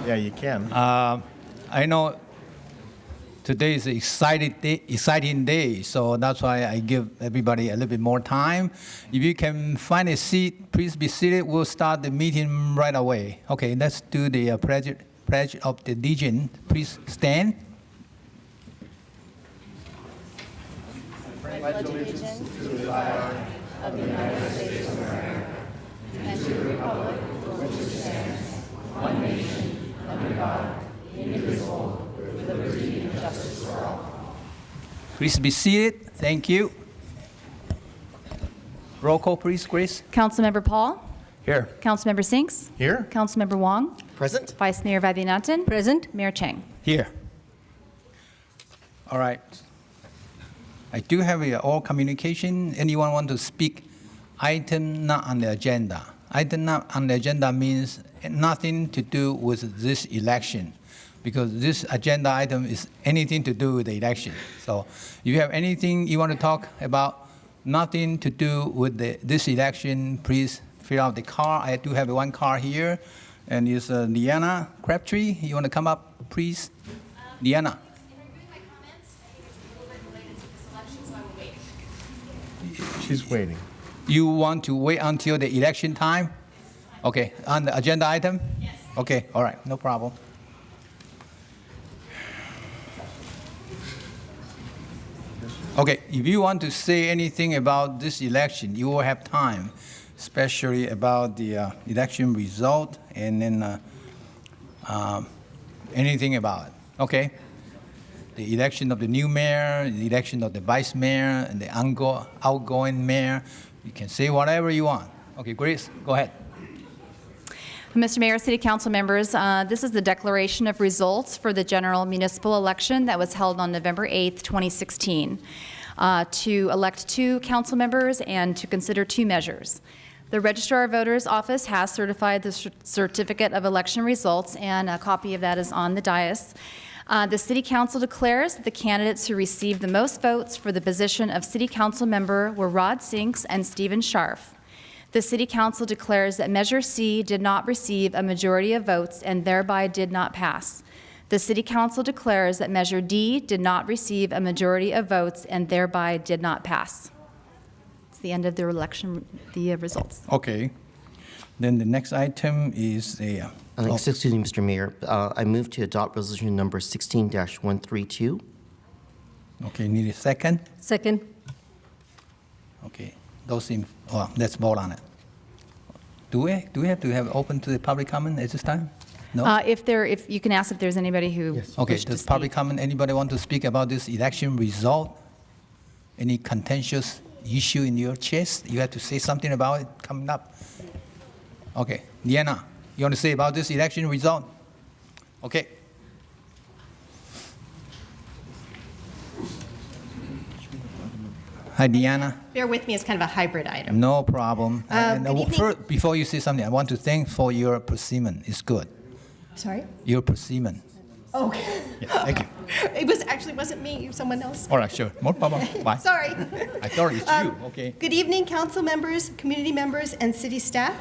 Yeah, you can. I know today is an exciting day, so that's why I give everybody a little bit more time. If you can find a seat, please be seated. We'll start the meeting right away. Okay, let's do the pledge of the allegiance. Please stand. I pledge allegiance to the flag of the United States of America and to the republic for which it stands, one nation, under God, indivisible, with liberty and justice for all. Please be seated. Thank you. Roll call, please, Grace. Councilmember Paul. Here. Councilmember Sinks. Here? Councilmember Wong. Present? Vice Mayor Vaidhyanathan. Present. Mayor Chang. Here. All right. I do have all communication. Anyone want to speak? Item not on the agenda. Item not on the agenda means nothing to do with this election, because this agenda item is anything to do with the election. So if you have anything you want to talk about, nothing to do with this election, please fill out the card. I do have one card here, and it's Deanna Crabtree. You want to come up, please? Deanna. She's waiting. You want to wait until the election time? Okay, on the agenda item? Yes. Okay, all right, no problem. Okay, if you want to say anything about this election, you will have time, especially about the election result and then anything about it, okay? The election of the new mayor, the election of the vice mayor, and the outgoing mayor. You can say whatever you want. Okay, Grace, go ahead. Mr. Mayor, City Council members, this is the declaration of results for the general municipal election that was held on November 8th, 2016, to elect 2 council members and to consider 2 measures. The Registrar of Voters Office has certified the certificate of election results, and a copy of that is on the dais. The City Council declares that the candidates who received the most votes for the position of City Council member were Rod Sinks and Steven Scharf. The City Council declares that Measure C did not receive a majority of votes and thereby did not pass. The City Council declares that Measure D did not receive a majority of votes and thereby did not pass. It's the end of the election, the results. Okay. Then the next item is the... Excuse me, Mr. Mayor. I move to adopt resolution number 16-132. Okay, need a second? Second. Okay. Those in... Well, let's vote on it. Do we have to have open to the public comment at this time? No? If you can ask if there's anybody who Okay, wished to does speak. public comment, anybody want to speak about this election result? Any contentious issue in your chest? You have to say something about it coming up. Okay, Deanna, you want to say about this election result? Okay. Hi, Deanna. Bear with me, it's kind of a hybrid item. No problem. Good evening. First, before you say something, I want to thank for your persimmon. It's good. Sorry? Your persimmon. Okay. Yeah, thank you. It wasn't me, someone else. All right, sure. No problem. Bye. Sorry. I thought it's you. Okay. Good evening, council members, community members, and city staff.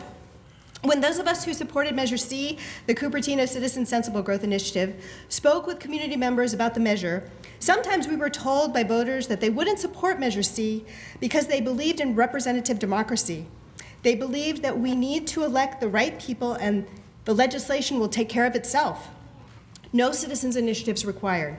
When those of us who supported Measure C, the Cupertino Citizen Sensible Growth Initiative, spoke with community members about the measure, sometimes we were told by voters that they wouldn't support Measure C because they believed in representative democracy. They believed that we need to elect the right people and the legislation will take care of itself. No citizens' initiatives required.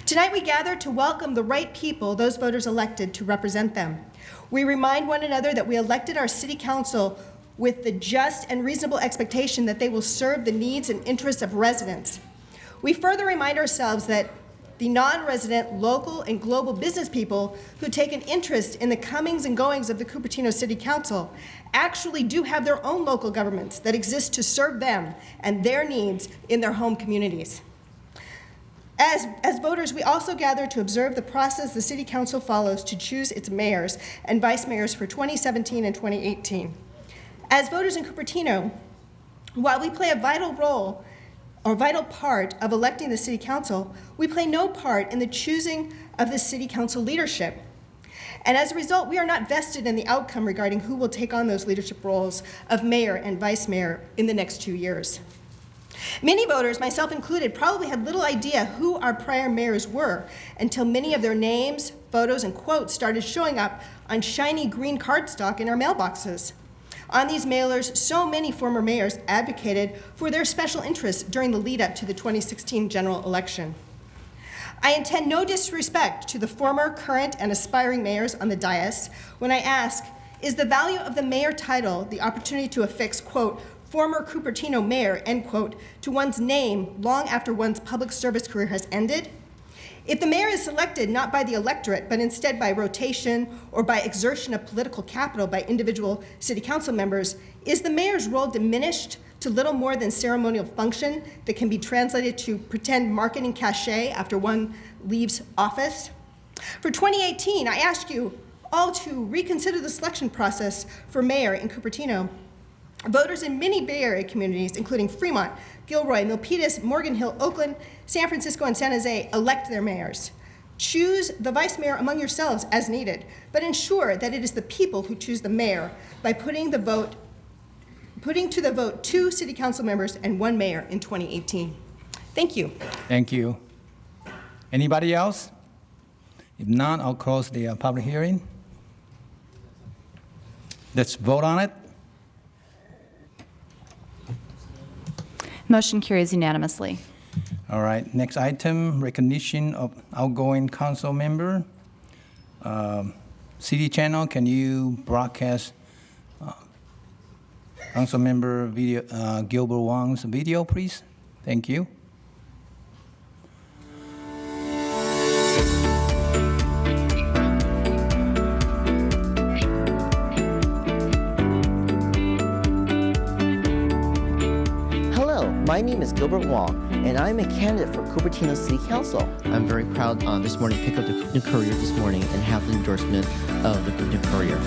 Tonight we gather to welcome the right people those voters elected to represent them. We remind one another that we elected our city council with the just and reasonable expectation that they will serve the needs and interests of residents. We further remind ourselves that the non-resident, local, and global business people who take an interest in the comings and goings of the Cupertino City Council actually do have their own local governments that exist to serve them and their needs in their home communities. As voters, we also gather to observe the process the City Council follows to choose its mayors and vice mayors for 2017 and 2018. As voters in Cupertino, while we play a vital role or vital part of electing the City Council, we play no part in the choosing of the City Council leadership. And as a result, we are not vested in the outcome regarding who will take on those leadership roles of mayor and vice mayor in the next 2 years. Many voters, myself included, probably had little idea who our prior mayors were until many of their names, photos, and quotes started showing up on shiny green cardstock in our mailboxes. On these mailers, so many former mayors advocated for their special interests during the lead up to the 2016 general election. I intend no disrespect to the former, current, and aspiring mayors on the dais when I ask, is the value of the mayor title the opportunity to affix, quote, former Cupertino mayor, end quote, to one's name long after one's public service career has ended? If the mayor is selected not by the electorate, but instead by rotation or by exertion of political capital by individual city council members, is the mayor's role diminished to little more than ceremonial function that can be translated to pretend marketing cachet after one leaves office? For 2018, I ask you all to reconsider the selection process for mayor in Cupertino. Voters in many Bay Area communities, including Fremont, Gilroy, Milpitas, Morgan Hill, Oakland, San Francisco, and San Jose, elect their mayors. Choose the vice mayor among yourselves as needed, but ensure that it is the people who choose the mayor by putting to the vote 2 city council members and 1 mayor in 2018. Thank you. Thank you. Anybody else? If not, I'll close the public hearing. Let's vote on it. Motion carries unanimously. All right, next item, recognition of outgoing council member. City channel, can you broadcast council member video, Gilbert Wong's video, please? Thank you. My name is Gilbert Wong, and I'm a candidate for Cupertino City Council. I'm very proud this morning to pick up the Cupertino Courier this morning and have the endorsement of the Cupertino Courier.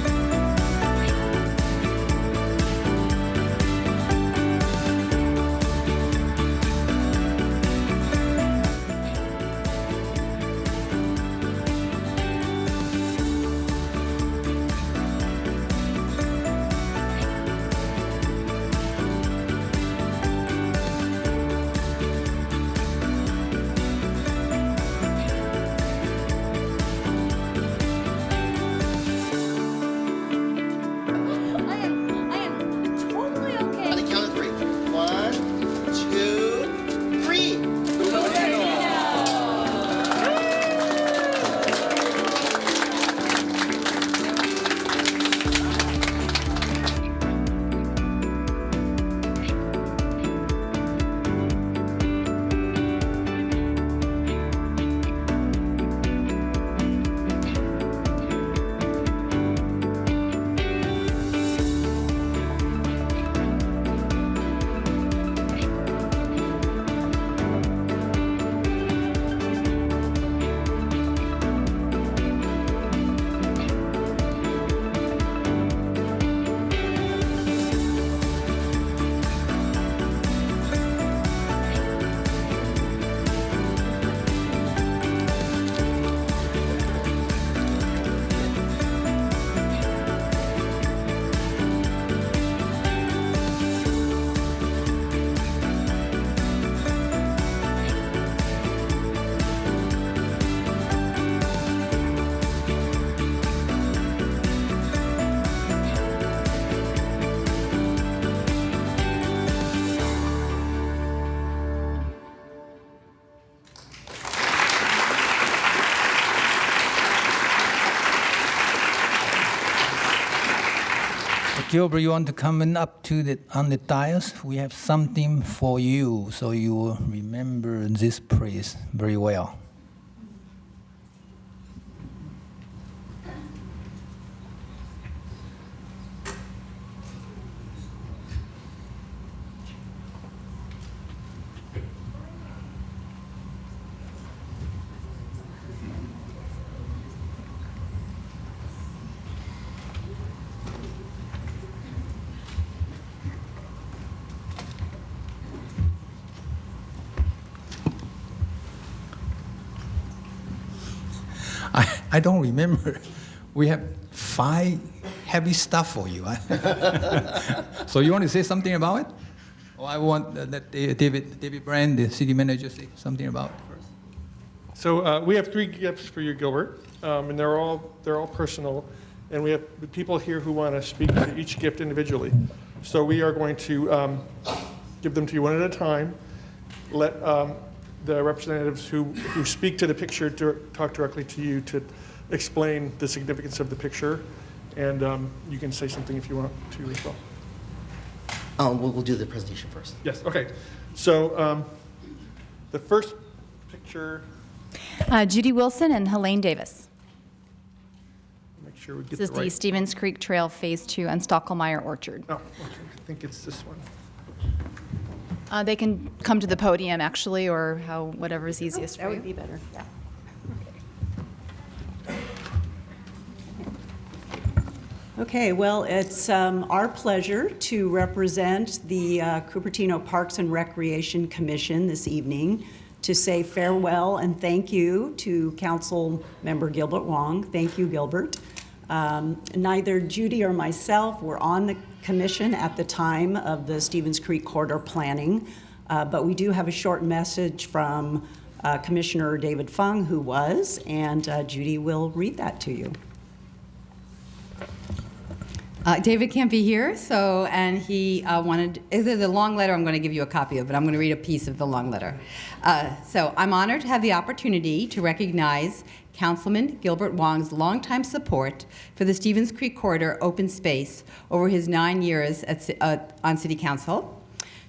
Gilbert, you want to come up to on the dais? We have something for you, so you will remember this place very well. I don't remember. We have 5 heavy stuff for you. So you want to say something about it? Oh, I want that David Brand, the city manager, say something about it first. So we have 3 gifts for you, Gilbert, and they're all personal, and we have people here who want to speak to each gift individually. So we are going to give them to you one at a time. Let the representatives who speak to the picture talk directly to you to explain the significance of the picture, and you can say something if you want to as well. We'll do the presentation first. Yes, okay. So the first picture, Judy Wilson and Helene Davis. make sure we get This the is the right. Stevens Creek Trail Phase 2 and Stockelmeyer Orchard. Oh, okay. I think it's this one. They can come to the podium, actually, or whatever is easiest for That you. would be better, yeah. Okay, well, it's our pleasure to represent the Cupertino Parks and Recreation Commission this evening to say farewell and thank you to Council Member Gilbert Wong. Thank you, Gilbert. Neither Judy or myself were on the commission at the time of the Stevens Creek corridor planning, but we do have a short message from Commissioner David Fung, who was, and Judy will read that to you. David can't be here, and he there's a long letter I'm going to give you a copy of, but I'm going to read a piece of the long letter. So I'm honored to have the opportunity to recognize Councilman Gilbert Wong's longtime support for the Stevens Creek Corridor open space over his 9 years on City Council.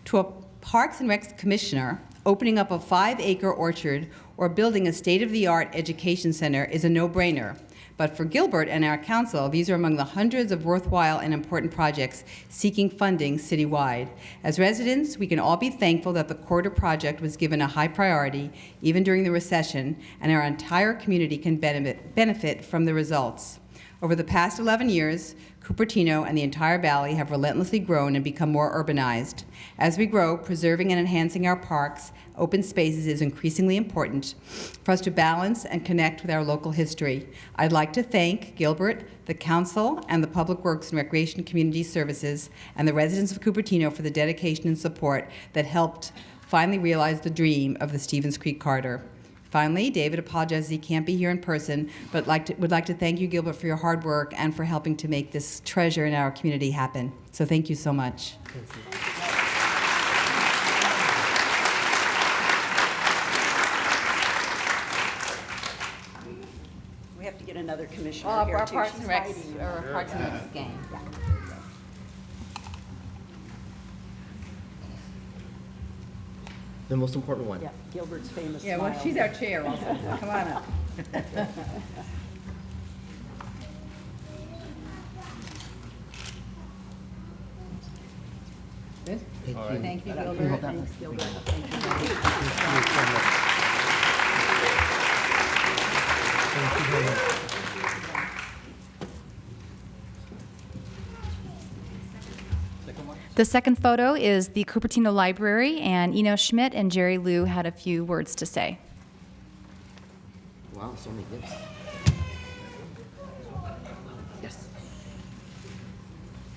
To a Parks and Recs Commissioner, opening up a 5-acre orchard or building a state-of-the-art education center is a no-brainer. But for Gilbert and our council, these are among the hundreds of worthwhile and important projects seeking funding citywide. As residents, we can all be thankful that the corridor project was given a high priority, even during the recession, and our entire community can benefit from the results. Over the past 11 years, Cupertino and the entire valley have relentlessly grown and become more urbanized. As we grow, preserving and enhancing our parks, open spaces is increasingly important for us to balance and connect with our local history. I'd like to thank Gilbert, the Council, and the Public Works and Recreation Community Services, and the residents of Cupertino for the dedication and support that helped finally realize the dream of the Stevens Creek Corridor. Finally, David apologizes he can't be here in person, but would like to thank you, Gilbert, for your hard work and for helping to make this treasure in our community happen. So thank you so much. We have to get another commissioner Well, here, our too. Parks She's and Recs, hiding. or Parks and Recs game. The most important one. Yeah, Gilbert's famous Yeah, well, smile. she's our chair also. Come on up. Good? Thank you, Gilbert. Thanks, Gilbert. The second photo is the Cupertino Library, and Eno Schmidt and Jerry Liu had a few words to say. Wow, so many gifts. Yes.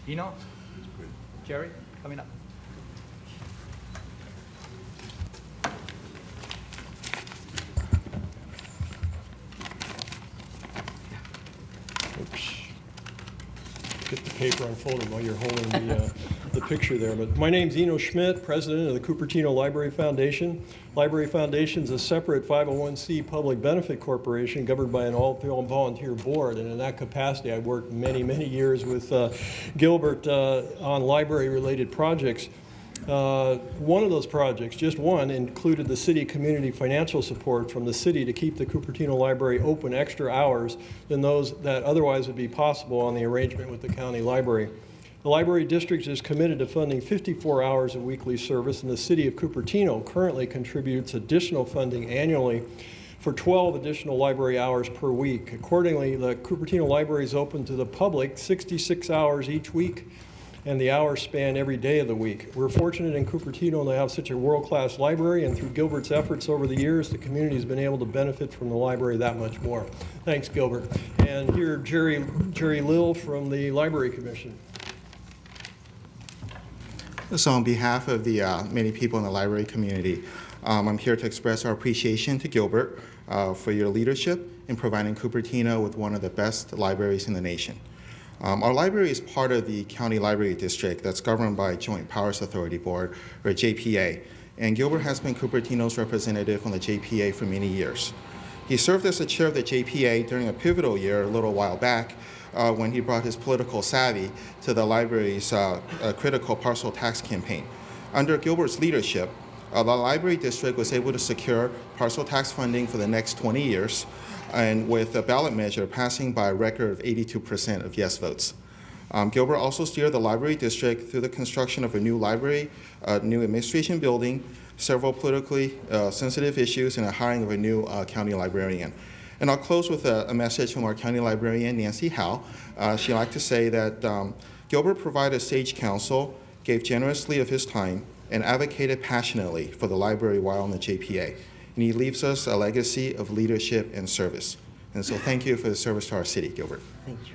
Eno? Jerry, coming up. Oops. Get the paper unfolded while you're holding the picture there. But my name's Eno Schmidt, president of the Cupertino Library Foundation. Library Foundation is a separate 501c public benefit corporation governed by an all-volunteer board. And in that capacity, I've worked many, many years with Gilbert on library-related projects. One of those projects, just one, included the city community financial support from the city to keep the Cupertino Library open extra hours than those that otherwise would be possible on the arrangement with the county library. The library district is committed to funding 54 hours of weekly service, and the city of Cupertino currently contributes additional funding annually for 12 additional library hours per week. Accordingly, the Cupertino Library is open to the public 66 hours each week, and the hours span every day of the week. We're fortunate in Cupertino to have such a world-class library, and through Gilbert's efforts over the years, the community has been able to benefit from the library that much more. Thanks, Gilbert. And here, Jerry Lill from the Library Commission. So on behalf of the many people in the library community, I'm here to express our appreciation to Gilbert for your leadership in providing Cupertino with one of the best libraries in the nation. Our library is part of the County Library District that's governed by Joint Powers Authority Board, or JPA, and Gilbert has been Cupertino's representative on the JPA for many years. He served as the chair of the JPA during a pivotal year a little while back when he brought his political savvy to the library's critical parcel tax campaign. Under Gilbert's leadership, the library district was able to secure parcel tax funding for the next 20 years, and with a ballot measure passing by a record of 82% of yes votes. Gilbert also steered the library district through the construction of a new library, a new administration building, several politically sensitive issues, and a hiring of a new county librarian. And I'll close with a message from our county librarian, Nancy Howe. She'd like to say that Gilbert provided sage counsel, gave generously of his time, and advocated passionately for the library while on the JPA. And he leaves us a legacy of leadership and service. And so thank you for the service to our city, Gilbert. Thank you.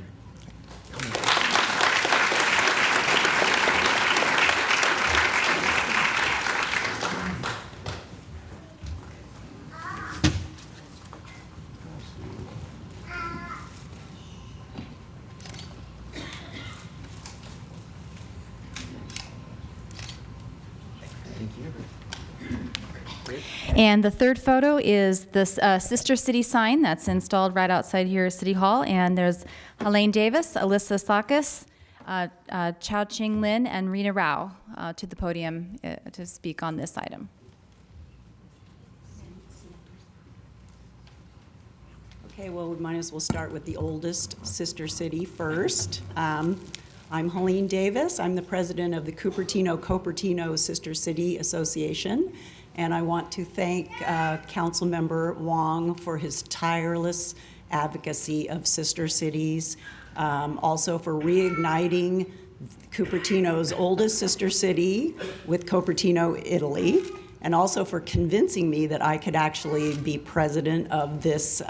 And the third photo is this Sister City sign that's installed right outside here at City Hall. And there's Helene Davis, Alyssa Sakis, Chao Ching Lin, and Rena Rao to the podium to speak on this item. Okay, well, we might as well start with the oldest sister city first. I'm Helene Davis. I'm the president of the Cupertino Sister City Association. And I want to thank Councilmember Wong for his tireless advocacy of sister cities, also for reigniting Cupertino's oldest sister city with Cupertino, Italy, and also for convincing me that I could actually be president of this,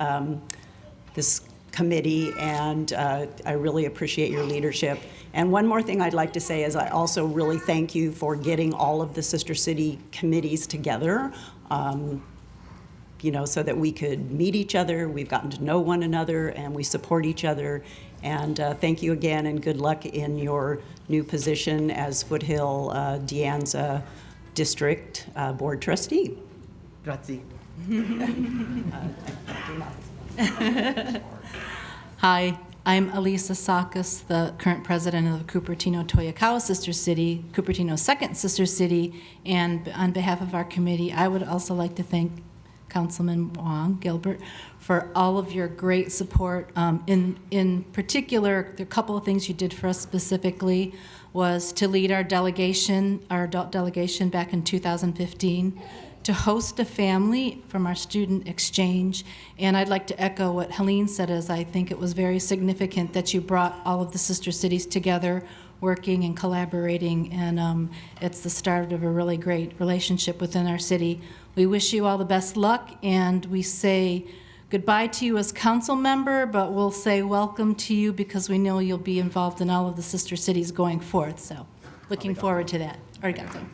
this committee, and I really appreciate your leadership. And one more thing I'd like to say is I also really thank you for getting all of the sister city committees together, you know, so that we could meet each other. We've gotten to know one another, and we support each other. And thank you again, and good luck in your new position as Foothill Dianza District Board Trustee. Grazie. Hi, I'm Elisa Sakis, the current president of the Cupertino Toyokawa Sister City, Cupertino's second sister city, and on behalf of our committee, I would also like to thank Councilman Wong, Gilbert, for all of your great support. In particular, the couple of things you did for us specifically was to lead our delegation, our adult delegation back in 2015, to host a family from our student exchange. And I'd like to echo what Helene said, as I think it was very significant that you brought all of the sister cities together, working and collaborating, and it's the start of a really great relationship within our city. We wish you all the best luck, and we say goodbye to you as council member, but we'll say welcome to you because we know you'll be involved in all of the sister cities going forth. So looking forward to that. Arigato.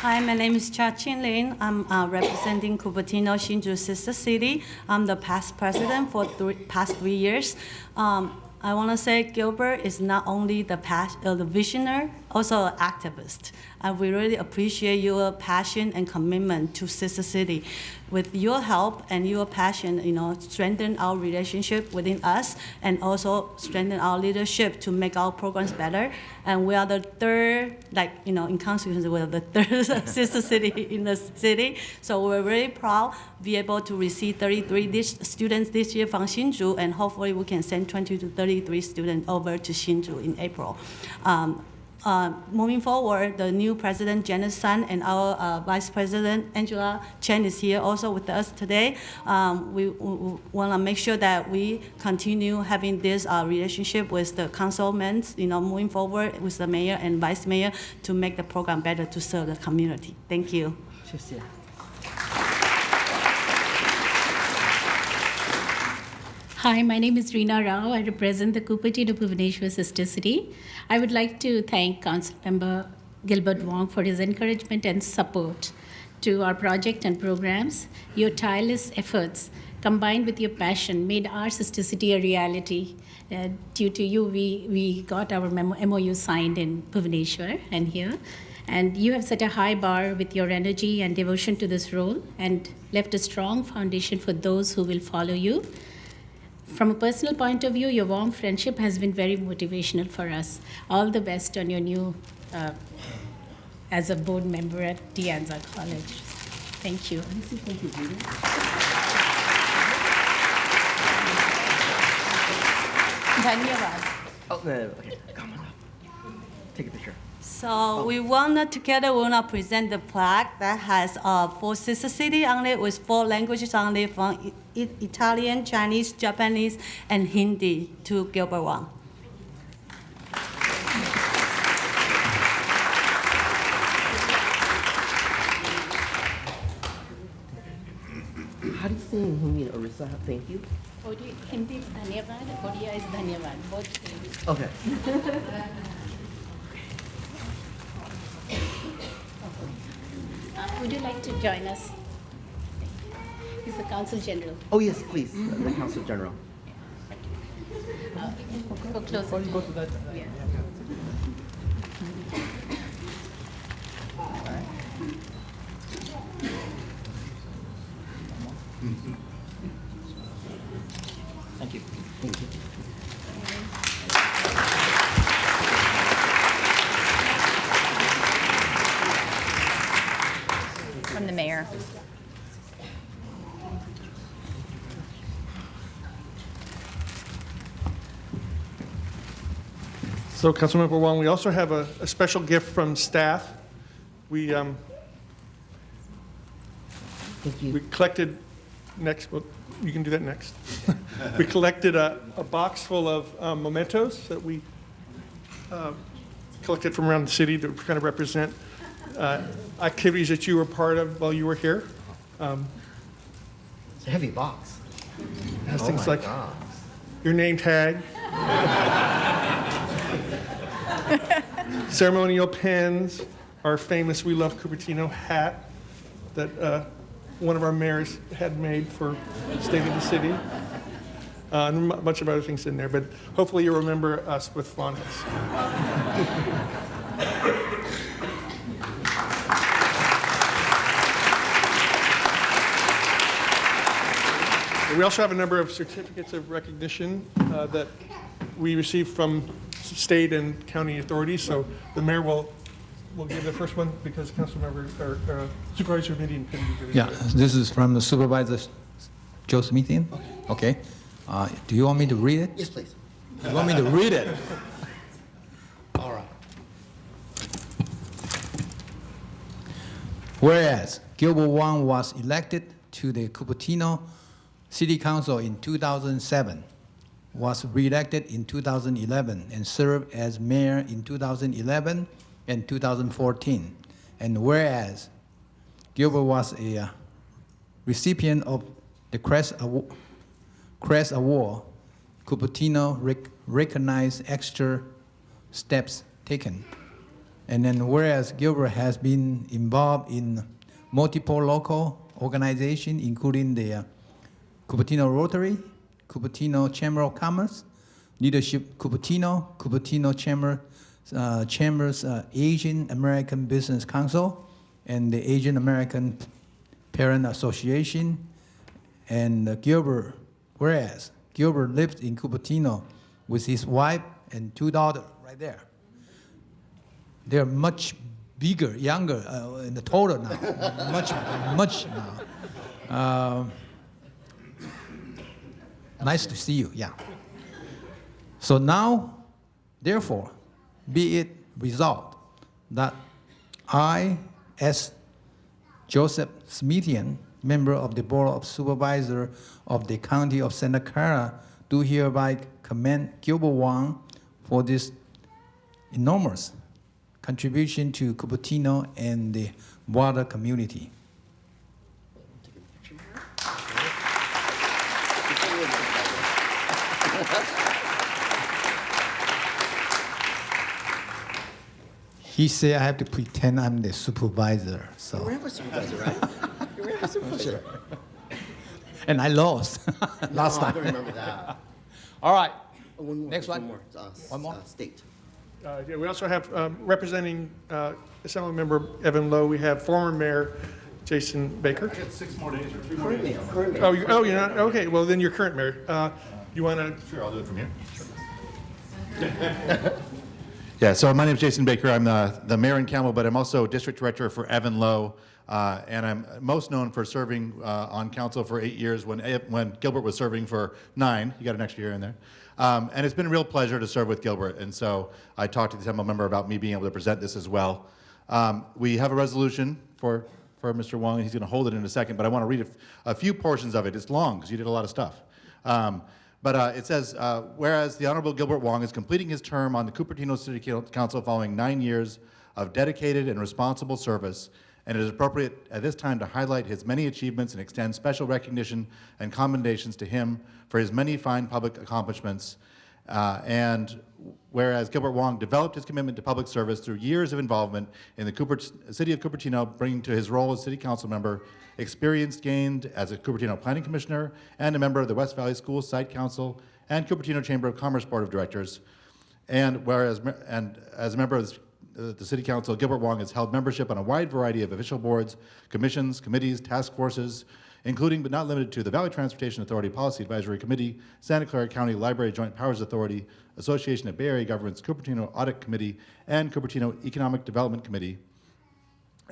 Hi, my name is Cha Chin Lin. I'm representing Cupertino Shinju Sister City. I'm the past president for past 3 years. I want to say Gilbert is not only the visionary, also an activist. We really appreciate your passion and commitment to Sister City. With your help and your passion, you know, strengthen our relationship within us, and also strengthen our leadership to make our programs better. And we are the third, like, you know, in constituency, we are the third sister city in the city. So we're very proud to be able to receive 33 students this year from Hsinchu, and hopefully we can send 20 to 33 students over to Hsinchu in April. Moving forward, the new president, Janice Sun, and our vice president, Angela Chen, is here also with us today. We want to make sure that we continue having this relationship with the councilmen, you know, moving forward with the mayor and vice mayor to make the program better to serve the community. Thank you. Hi, my name is Reena Rao. I represent the Cupertino Bhubaneswar Sister City. I would like to thank Council Member Gilbert Wong for his encouragement and support to our project and programs. Your tireless efforts combined with your passion made our sister city a reality. Due to you, we got our MOU signed in Bhubaneswar and here. And you have set a high bar with your energy and devotion to this role and left a strong foundation for those who will follow you. From a personal point of view, your warm friendship has been very motivational for us. All the best on your new, as a board member at De Anza College. Thank you. Thank you, Judy. Dhanyavad. Oh, no, okay. Come on up. Take a picture. So we wanna present the plaque that has 4 sister city on it with 4 languages on it from Italian, Chinese, Japanese, and Hindi to Gilbert Wong. How do you say in Hindi and Orissa? Thank you. Hindi is Dhanyavad, Odia is Dhanyavad, both same. Okay. Would you like to join us? He's the Council General. Oh, yes, please. The Council General. Go closer. Go to that. Yeah. Thank you. Thank you. From the mayor. So, Councilmember Wong, we also have a special gift from staff. We Thank you. we collected next. Well, you can do that next. We collected a box full of mementos that we collected from around the city to kind of represent activities that you were part of while you were here. It's a heavy box. It has things my like God. your name tag, ceremonial pins, our famous "We Love Cupertino" hat that one of our mayors had made for State of the City, and a bunch of other things in there. But hopefully you'll remember us with fondness. We also have a number of certificates of recognition that we received from state and county authorities. So the mayor will give the first one because council members or supervisor meeting couldn't give it. Yeah, this is from the Supervisor Joe Smithian. Okay. Do you want me to read it? Yes, please. You want me to read it? All right. Whereas Gilbert Wong was elected to the Cupertino City Council in 2007, was re-elected in 2011, and served as mayor in 2011 and 2014. And whereas Gilbert was a recipient of the Crest Award, Cupertino recognized extra steps taken. And then whereas Gilbert has been involved in multiple local organizations, including the Cupertino Rotary, Cupertino Chamber of Commerce, Leadership Cupertino, Cupertino Chamber's Asian American Business Council, and the Asian American Parent Association. And Gilbert, whereas Gilbert lives in Cupertino with his wife and 2 daughters right there. They're much bigger, younger in the total now, much now. Nice to see you, yeah. So now, therefore, be it resolved that I, as Joseph Smithian, member of the Board of Supervisors of the County of Santa Clara, do hereby commend Gilbert Wong for this enormous contribution to Cupertino and the broader community. He said I have to pretend I'm the supervisor. So. You ran for supervisor, right? You ran for supervisor. And I lost last No, I time. don't remember that. All right. One more, Next just one. more. One more? State. Yeah, we also have representing Assemblymember Evan Lowe, we have former Mayor Jason Baker. I got 6 more days or 3 more Current days. mayor, current mayor. You're not? Okay, well, then you're current mayor. You want to? Sure, I'll do it from here. Yeah, so my name is Jason Baker. I'm the mayor in Campbell, but I'm also district director for Evan Lowe. And I'm most known for serving on council for 8 years when Gilbert was serving for 9. You got an extra year in there. And it's been a real pleasure to serve with Gilbert. And so I talked to the Assembly member about me being able to present this as well. We have a resolution for Mr. Wong, and he's going to hold it in a second, but I want to read a few portions of it. It's long because you did a lot of stuff. But it says, whereas the Honorable Gilbert Wong is completing his term on the Cupertino City Council following 9 years of dedicated and responsible service, and it is appropriate at this time to highlight his many achievements and extend special recognition and commendations to him for his many fine public accomplishments. And whereas Gilbert Wong developed his commitment to public service through years of involvement in the city of Cupertino, bringing to his role as city council member experience gained as a Cupertino planning commissioner and a member of the West Valley Schools Site Council and Cupertino Chamber of Commerce Board of Directors. And as a member of the City Council, Gilbert Wong has held membership on a wide variety of official boards, commissions, committees, task forces, including but not limited to the Valley Transportation Authority Policy Advisory Committee, Santa Clara County Library Joint Powers Authority, Association of Bay Area Governments, Cupertino Audit Committee, and Cupertino Economic Development Committee.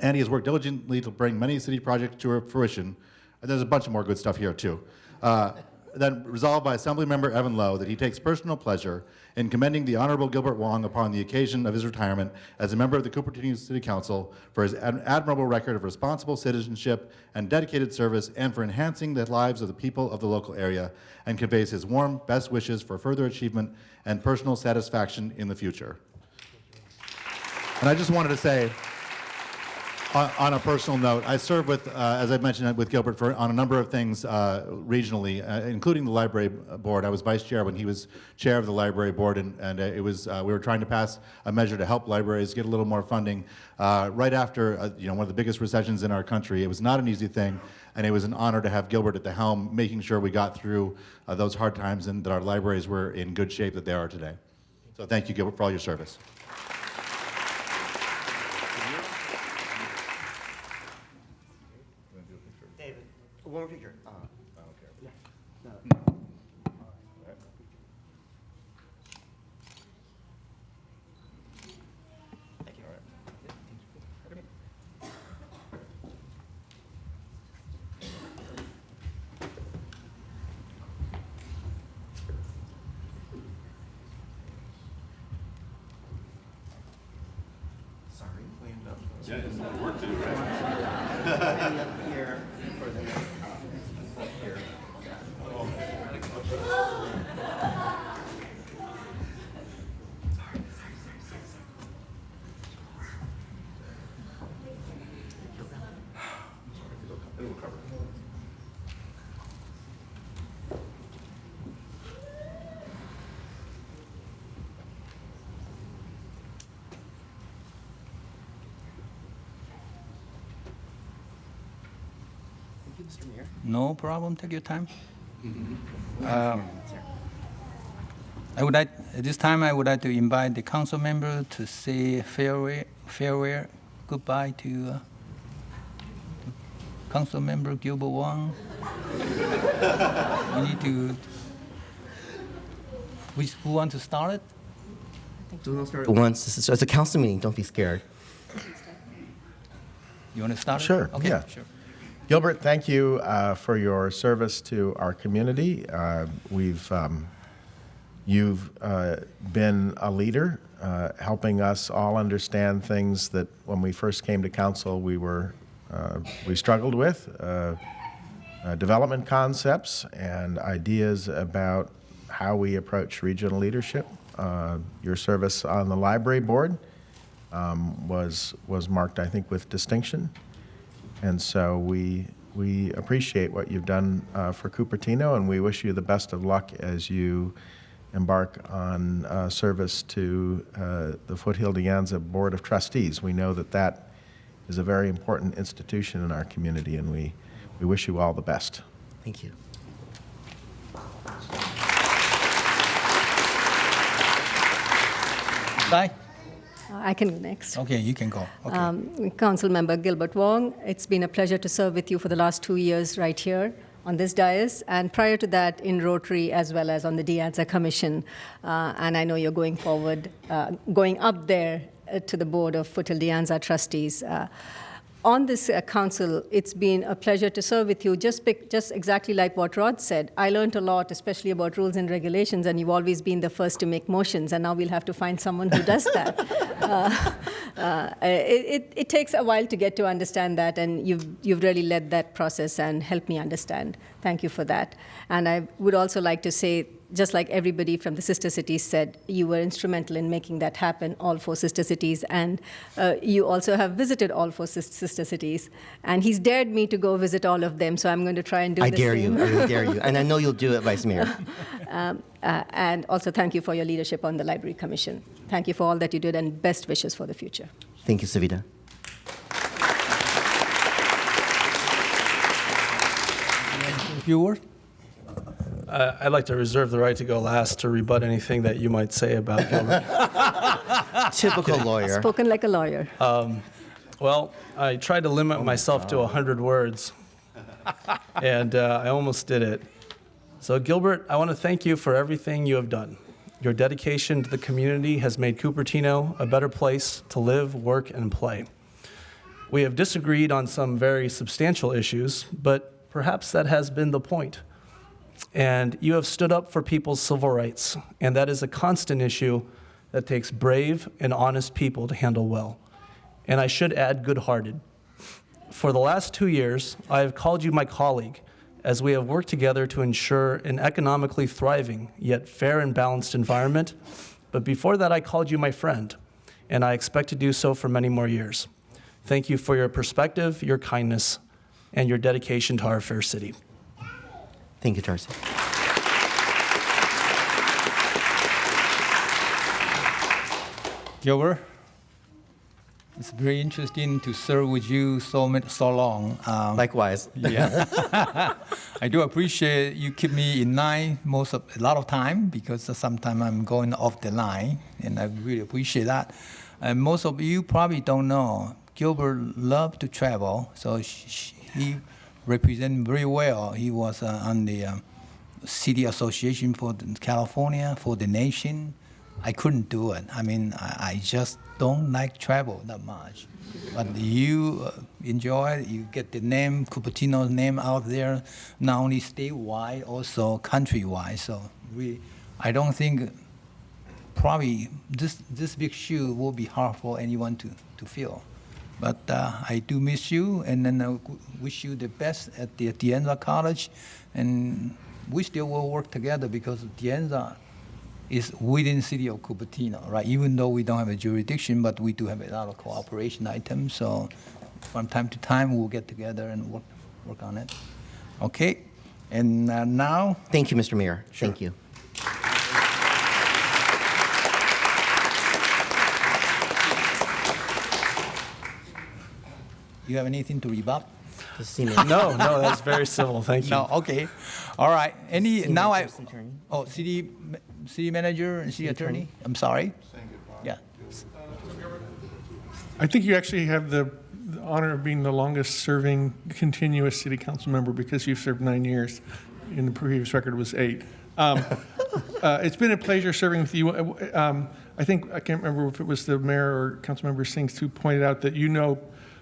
And he has worked diligently to bring many city projects to fruition. And there's a bunch of more good stuff here, too. Then resolved by Assemblymember Evan Lowe that he takes personal pleasure in commending the Honorable Gilbert Wong upon the occasion of his retirement as a member of the Cupertino City Council for his admirable record of responsible citizenship and dedicated service, and for enhancing the lives of the people of the local area, and conveys his warm best wishes for further achievement and personal satisfaction in the future. And I just wanted to say, on a personal note, I served with, as I mentioned, with Gilbert on a number of things regionally, including the library board. I was vice chair when he was chair of the library board, and it was we were trying to pass a measure to help libraries get a little more funding right after one of the biggest recessions in our country. It was not an easy thing, and it was an honor to have Gilbert at the helm, making sure we got through those hard times and that our libraries were in good shape that they are today. So thank you, Gilbert, for all your service. One more picture. Yeah. Thank you. Sorry, we ended up. Yeah, it's a lot of work to do, right? Here for the next. Here. Mr. Mayor. No problem. Take your time. I would like, at this time, I would like to invite the council member to say farewell, goodbye to council member Gilbert Wong. We need to. Who want to start it? We'll start at once. It's a council meeting. Don't be scared. You want to start? Sure. Okay. Yeah. Sure. Gilbert, thank you for your service to our community. You've been a leader, helping us all understand things that when we first came to council we struggled with, development concepts and ideas about how we approach regional leadership. Your service on the library board was marked, I think, with distinction. And so we appreciate what you've done for Cupertino, and we wish you the best of luck as you embark on service to the Foothill de Anza Board of Trustees. We know that that is a very important institution in our community, and we wish you all the best. Thank you. Bye. I can go next. Okay, you can go. Okay. Council Member Gilbert Wong, it's been a pleasure to serve with you for the last 2 years right here on this dais, and prior to that in Rotary as well as on the De Anza Commission. And I know you're going forward, going up there to the board of Foothill De Anza trustees. On this council, it's been a pleasure to serve with you, just exactly like what Rod said. I learned a lot, especially about rules and regulations, and you've always been the first to make motions, and now we'll have to find someone who does that. It takes a while to get to understand that, and you've really led that process and helped me understand. Thank you for that. And I would also like to say, just like everybody from the sister cities said, you were instrumental in making that happen, all 4 sister cities, and you also have visited all 4 sister cities. And he's dared me to go visit all of them, so I'm going to try and do the same. I dare you, I dare you, and I know you'll do it, Vice Mayor. And also thank you for your leadership on the Library Commission. Thank you for all that you did, and best wishes for the future. Thank you, Savita. A few words? I'd like to reserve the right to go last to rebut anything that you might say about Gilbert. Typical lawyer. Spoken like a lawyer. Well, I tried to limit myself to 100 words, and I almost did it. So, Gilbert, I want to thank you for everything you have done. Your dedication to the community has made Cupertino a better place to live, work, and play. We have disagreed on some very substantial issues, but perhaps that has been the point. And you have stood up for people's civil rights, and that is a constant issue that takes brave and honest people to handle well. And I should add, good-hearted. For the last 2 years, I have called you my colleague, as we have worked together to ensure an economically thriving, yet fair and balanced environment. But before that, I called you my friend, and I expect to do so for many more years. Thank you for your perspective, your kindness, and your dedication to our fair city. Thank you, Darcy. Gilbert, it's very interesting to serve with you so long. Likewise. Yeah. I do appreciate you keep me in line a lot of time, because sometimes I'm going off the line, and I really appreciate that. And most of you probably don't know, Gilbert loved to travel, so he represented very well. He was on the City Association for California, for the nation. I couldn't do it. I mean, I just don't like travel that much. But you enjoy it. You get the name, Cupertino's name out there, not only statewide, also countrywide. So I don't think probably this big shoe will be hard for anyone to fill. But I do miss you, and then I wish you the best at the De Anza College. And we still will work together, because De Anza is within the city of Cupertino, right? Even though we don't have a jurisdiction, but we do have a lot of cooperation items. So from time to time, we'll get together and work on it. Okay, and now? Thank you, Mr. Mayor. Sure. Thank you. You have anything to rebut? No, that's very civil. Thank you. No, okay. All right. City manager and city attorney? I'm sorry. Yeah. I think you actually have the honor of being the longest serving continuous city council member, because you've served 9 years. In the previous record was 8. It's been a pleasure serving with you. I can't remember if it was the mayor or council member Sings who pointed out that you know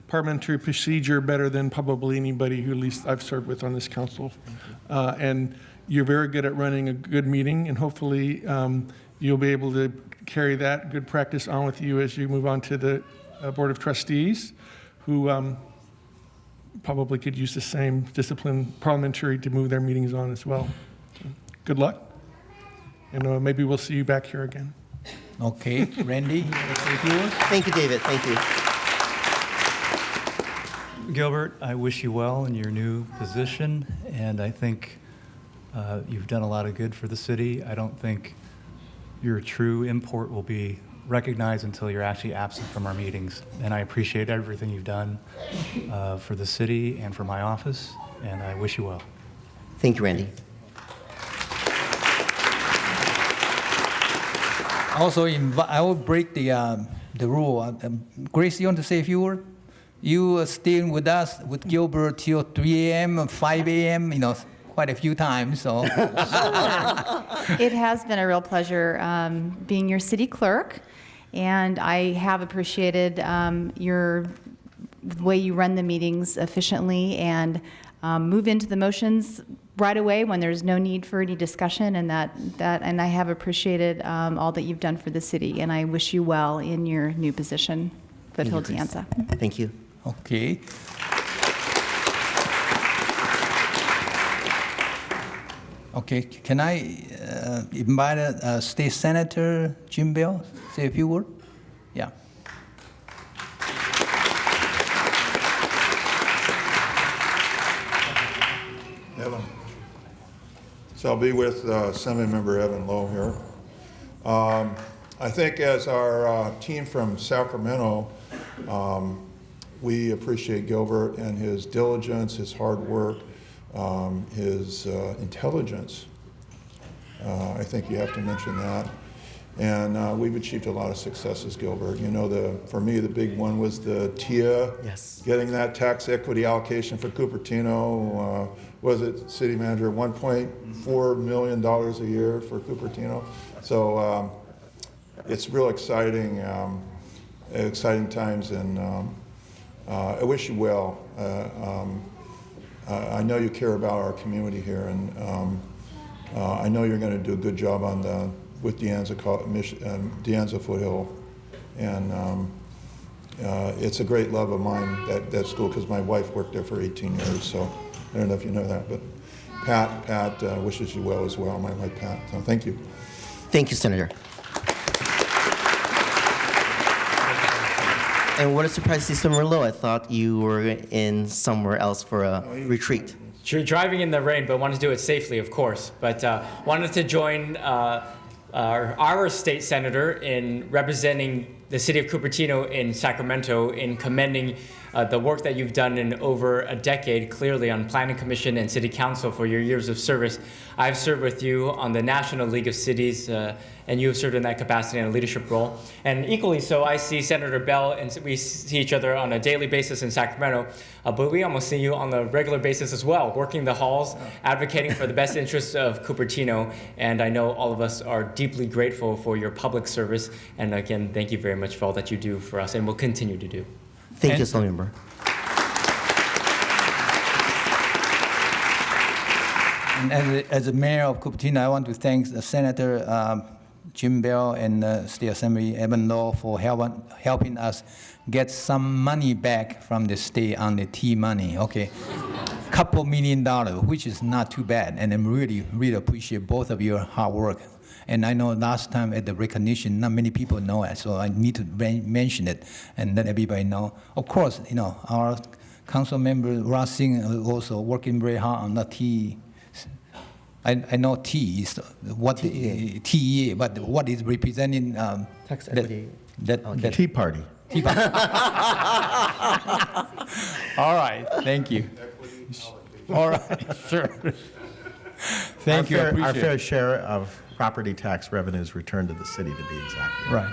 parliamentary procedure better than probably anybody who at least I've served with on this council. And you're very good at running a good meeting, and hopefully you'll be able to carry that good practice on with you as you move on to the Board of Trustees, who probably could use the same discipline parliamentary to move their meetings on as well. So, good luck, and maybe we'll see you back here again. Okay, Randy. Thank you, David. Thank you. Gilbert, I wish you well in your new position, and I think you've done a lot of good for the city. I don't think your true import will be recognized until you're actually absent from our meetings. And I appreciate everything you've done for the city and for my office, and I wish you well. Thank you, Randy. Also, I will break the rule. Grace, you want to say a few words? You are staying with us, with Gilbert, till 3 a.m., 5 a.m., quite a few times. So It has been a real pleasure being your city clerk, and I have appreciated the way you run the meetings efficiently and move into the motions right away when there's no need for any discussion, and and I have appreciated all that you've done for the city, and I wish you well in your new position, Foothill De Anza. Thank you. Okay. Okay, can I invite State Senator Jim Bell say a few words? Yeah. Evan. So I'll be with Assemblymember Evan Lowe here. I think as our team from Sacramento, we appreciate Gilbert and his diligence, his hard work, his intelligence. I think you have to mention that. And we've achieved a lot of successes, Gilbert. For me, the big one was the TIA. Yes. Getting that tax equity allocation for Cupertino. Was it, City Manager, $1.4 million a year for Cupertino? So it's real exciting, exciting times, and I wish you well. I know you care about our community here, and I know you're going to do a good job with De Anza Foothill, and it's a great love of mine, that school, because my wife worked there for 18 years, so I don't know if you know that, but Pat wishes you well as well, my wife Pat, so thank you. Thank you, Senator. And what a surprise to see somewhere low. I thought you were in somewhere else for a retreat. Driving in the rain, but wanted to do it safely, of course. But wanted to join our state senator in representing the city of Cupertino in Sacramento in commending the work that you've done in over a decade, clearly on Planning Commission and City Council for your years of service. I've served with you on the National League of Cities, and you have served in that capacity in a leadership role. And equally so, I see Senator Bell, and we see each other on a daily basis in Sacramento, but we almost see you on a regular basis as well, working the halls, advocating for the best interests of Cupertino, and I know all of us are deeply grateful for your public service, and again, thank you very much for all that you do for us and will continue to do. Thank you, Assemblymember. And as a mayor of Cupertino, I want to thank Senator Jim Bell and State Assembly Evan Lowe for helping us get some money back from the state on the T money. Okay, couple $1 million, which is not too bad, and I really appreciate both of your hard work. And I know last time at the recognition, not many people know it, so I need to mention it and let everybody know. Of course, our council member Ross Singh is also working very hard on the T. I know T is what the TEA, but what is representing tax equity. The Tea Party. Tea Party. All right, thank you. All right, sure. Thank you. Our fair share of property tax revenues returned to the city, to be exact. Right.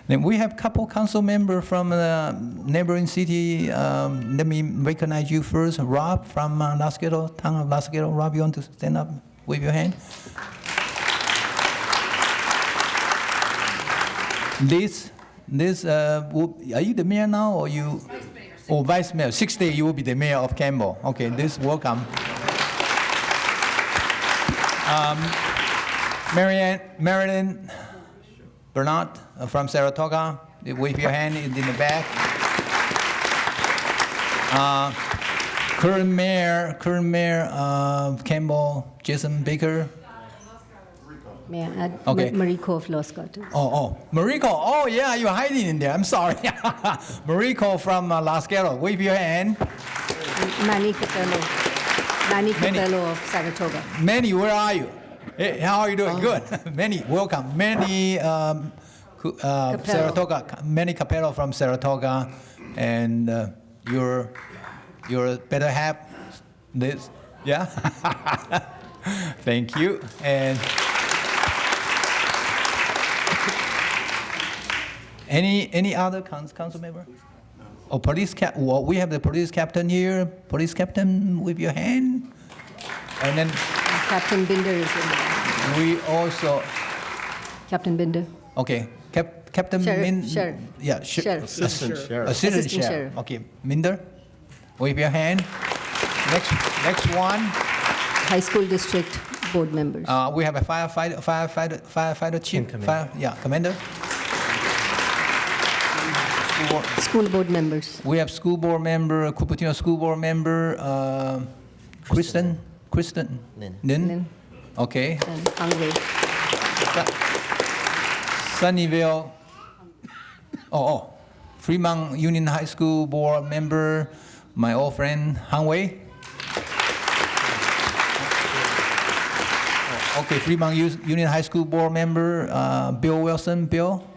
Then we have a couple council members from the neighboring city. Let me recognize you first. Rob from Los Gatos, town of Los Gatos. Rob, you want to stand up, wave your hand? Liz, are you the mayor now, or you? Vice mayor. Oh, vice mayor. 6 days you will be the mayor of Campbell. Okay, Liz, welcome. Marilyn Bernard from Saratoga, wave your hand in the back. Current mayor of Campbell, Jason Baker. May I add Okay. Mariko of Los Gatos? Oh, Mariko. Oh, yeah, you're hiding in there. I'm sorry. Mariko from Los Gatos, wave your hand. Manny Capello of Saratoga. Manny, where are you? Hey, how are you doing? Good. Welcome. Saratoga, many Capello from Saratoga, and you're better half. This, yeah. Thank you. And any other council member? Oh, police cap. Well, we have the police captain here. Police captain, with your hand. And then Captain Binder is in there. we also. Captain Binder. Okay, Captain Sheriff. Yeah, Sheriff. Assistant Sheriff. Assistant Sheriff. Sheriff. Okay, Minder, wave your hand. Next one. High School District Board members. We have a firefighter chief. Commander. School board members. We have school board member, Cupertino school board member, Kristen Lin. Okay. And Hungary. Sunnyvale. Fremont Union High School board member, my old friend Han Wei. Okay, Fremont Union High School board member, Bill Wilson. Bill.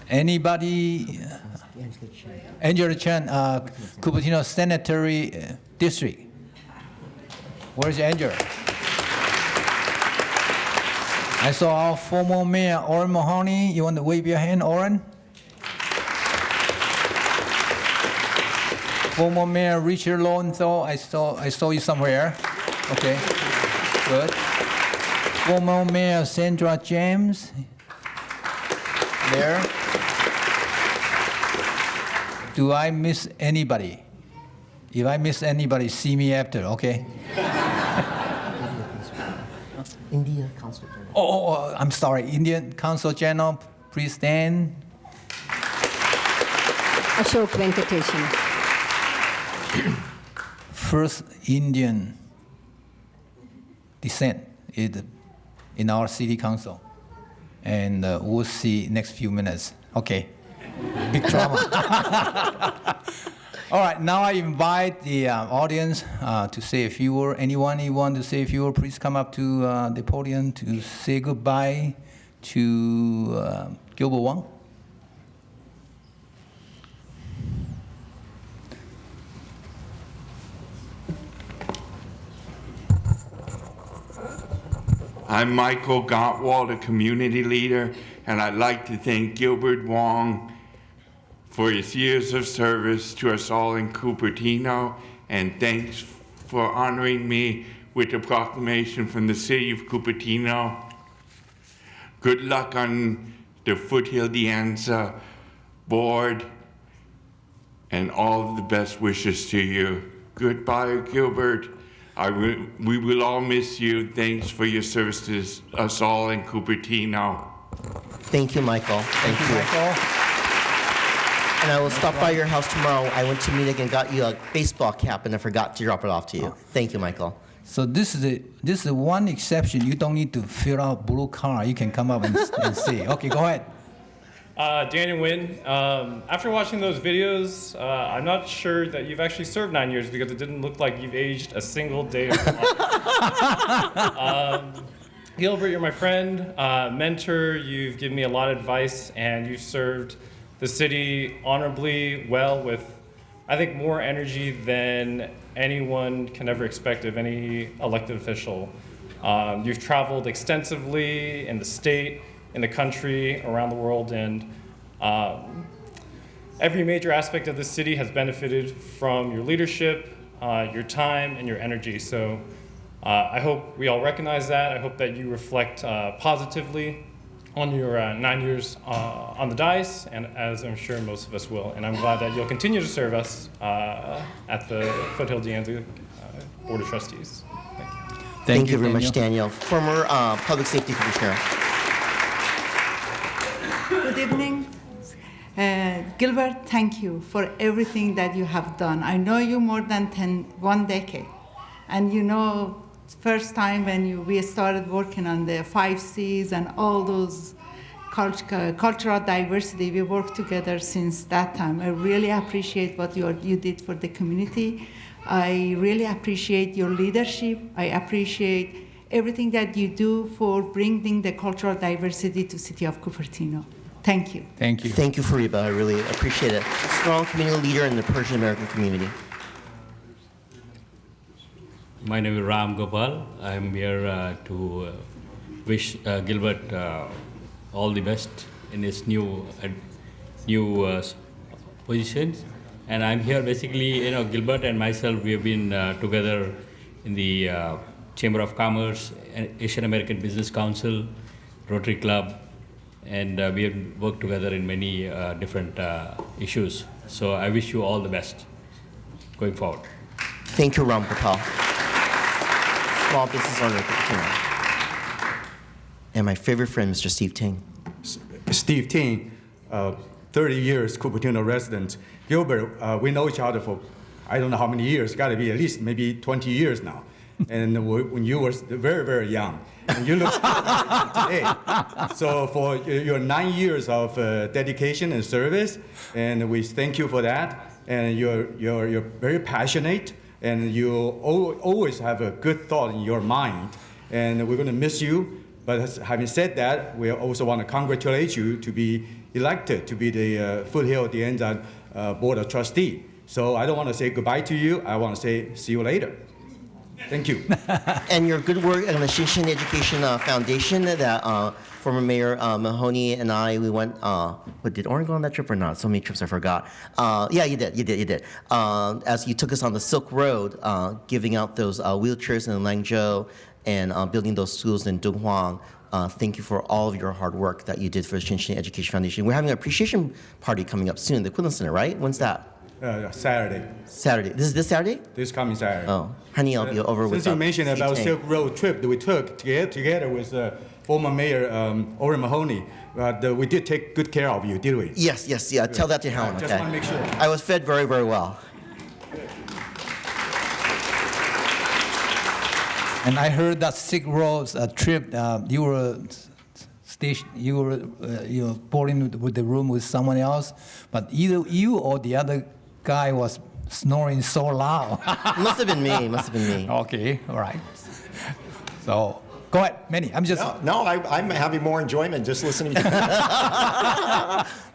Anybody? Angela Chan, Cupertino Sanitary District. Where's Angela? I saw our former mayor, Oren Mahoney. You want to wave your hand, Oren? Former mayor Richard Lowenthal. I saw you somewhere. Okay, good. Former mayor Sandra James. There. Do I miss anybody? If I miss anybody, see me after, okay? India Council General. I'm sorry. Indian Council General, please stand. Ashok Venkatesan. First Indian descent in our city council. And we'll see next few minutes. Okay. Big drama. All right, now I invite the audience to say a few words. Anyone you want to say a few words, please come up to the podium to say goodbye to Gilbert Wong. I'm Michael Gottwald, a community leader, and I'd like to thank Gilbert Wong for his years of service to us all in Cupertino, and thanks for honoring me with a proclamation from the city of Cupertino. Good luck on the Foothill De Anza board, and all of the best wishes to you. Goodbye, Gilbert. We will all miss you. Thanks for your service to us all in Cupertino. Thank you, Michael. Thank you. Michael. And I will stop by your house tomorrow. I went to Munich and got you a baseball cap, and I forgot to drop it off to you. Thank you, Michael. So this is one exception. You don't need to fill out blue card. You can come up and see. Okay, go ahead. Daniel Nguyen. After watching those videos, I'm not sure that you've actually served 9 years because it didn't look like you've aged a single day of your life. Gilbert, you're my friend, mentor. You've given me a lot of advice, and you've served the city honorably well with, I think, more energy than anyone can ever expect of any elected official. You've traveled extensively in the state, in the country, around the world, and every major aspect of the city has benefited from your leadership, your time, and your energy. So I hope we all recognize that. I hope that you reflect positively on your 9 years on the dais, and as I'm sure most of us will. And I'm glad that you'll continue to serve us at the Foothill De Anza Board of Trustees. Thank you. Thank you very much, Daniel. Former Public Safety Commissioner. Good evening. Gilbert, thank you for everything that you have done. I know you more than 1 decade. And you know, first time when we started working on the 5 C's and all those cultural diversity, we worked together since that time. I really appreciate what you did for the community. I really appreciate your leadership. I appreciate everything that you do for bringing the cultural diversity to City of Cupertino. Thank you. Thank you. Thank you, Fariba. I really appreciate it. A strong community leader in the Persian American community. My name is Ram Gopal. I'm here to wish Gilbert all the best in his new position. And I'm here basically, Gilbert and myself, we have been together in the Chamber of Commerce, Asian American Business Council, Rotary Club, and we have worked together in many different issues. So I wish you all the best going forward. Thank you, Ram Gopal. Small business owner, Cupertino. And my favorite friend, Mr. Steve Ting. Steve Ting, 30 years Cupertino resident. Gilbert, we know each other for I don't know how many years, got to be at least maybe 20 years now. And when you were very, very young, and you look today. So for your 9 years of dedication and service, and we thank you for that. And you're very passionate, and you always have a good thought in your mind. And we're going to miss you. But having said that, we also want to congratulate you to be elected to be the Foothill De Anza Board of Trustee. So I don't want to say goodbye to you. I want to say see you later. Thank you. And your good work on the Shinshin Education Foundation that former Mayor Mahoney and we went, but did Oren go on that trip or not? So many trips I forgot. Yeah, you did. As you took us on the Silk Road, giving out those wheelchairs in Langzhou and building those schools in Dunhuang. Thank you for all of your hard work that you did for the Shinshin Education Foundation. We're having an appreciation party coming up soon, the Quinlan Center, right? When's that? Saturday. Saturday. This Saturday? This coming Saturday. Oh, honey, I'll be over with. Since you mentioned about Silk Road trip that we took together with former Mayor Oren Mahoney, we did take good care of you, did we? Yes. Tell that to Helen. Just want to make sure. I was fed very, very well. And I heard that Silk Road trip, you were boarding with the room with someone else, but either you or the other guy was snoring so loud. Must have been me. Okay, all right. So go ahead, Manny. I'm having more enjoyment just listening to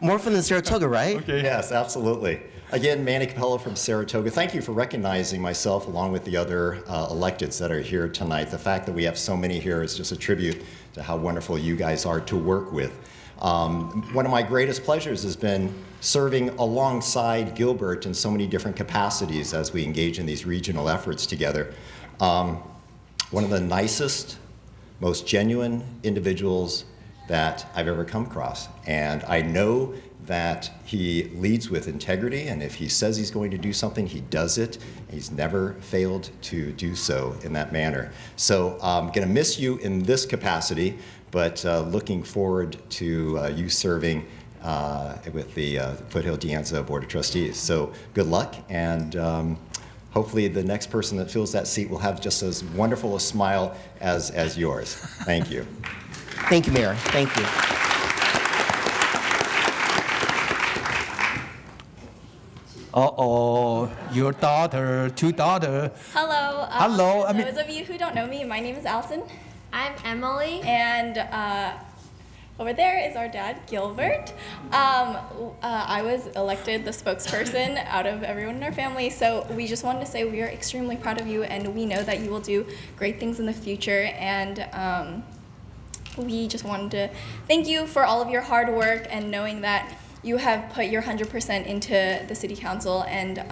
you. More from the Saratoga, right? Okay. Yes, absolutely. Again, Manny Capello from Saratoga. Thank you for recognizing myself along with the other electeds that are here tonight. The fact that we have so many here is just a tribute to how wonderful you guys are to work with. One of my greatest pleasures has been serving alongside Gilbert in so many different capacities as we engage in these regional efforts together. One of the nicest, most genuine individuals that I've ever come across. And I know that he leads with integrity, and if he says he's going to do something, he does it. He's never failed to do so in that manner. So I'm going to miss you in this capacity, but looking forward to you serving with the Foothill De Anza Board of Trustees. So good luck, and hopefully the next person that fills that seat will have just as wonderful a smile as yours. Thank you. Thank you, Mayor. Thank you. Uh-oh, your daughter, two daughters. Hello. Hello. Those of you who don't know me, my name is Allison. I'm Emily. And over there is our dad, Gilbert. I was elected the spokesperson out of everyone in our family, so we just wanted to say we are extremely proud of you, and we know that you will do great things in the future, and we just wanted to thank you for all of your hard work and knowing that you have put your 100% into the City Council, and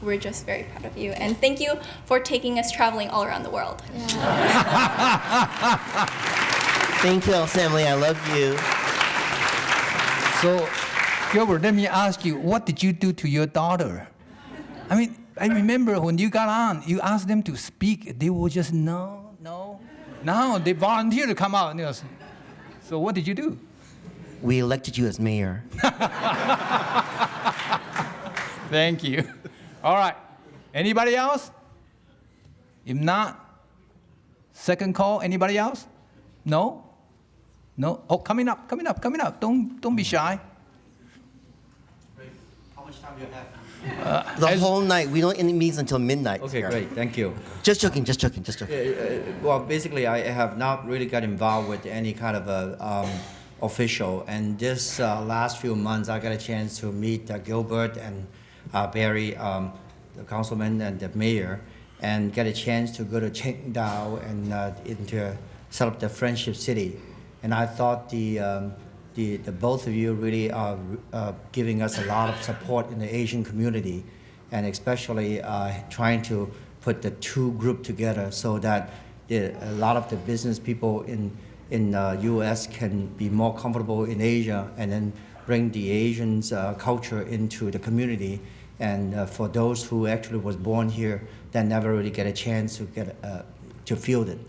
we're just very proud of you. And thank you for taking us traveling all around the world. Thank you, Assembly. I love you. So, Gilbert, let me ask you, what did you do to your daughter? I mean, I remember when you got on, you asked them to speak. They were just, no. Now they volunteer to come out. So what did you do? We elected you as mayor. Thank you. All right. Anybody else? If not, second call. Anybody else? No? Oh, coming up. Don't be shy. How much time do you have? The whole night. We don't end meetings until midnight. Okay, here. great. Thank you. Just joking. Well, basically, I have not really got involved with any kind of a official. And this last few months, I got a chance to meet Gilbert and Barry, the councilman and the mayor, and get a chance to go to Chang and to set up the Friendship City. And I thought the both of you really are giving us a lot of support in the Asian community, and especially trying to put the two groups together so that a lot of the business people in U.S. can be more comfortable in Asia, and then bring the Asian culture into the community. And for those who actually was born here, that never really get a chance to get to feel it.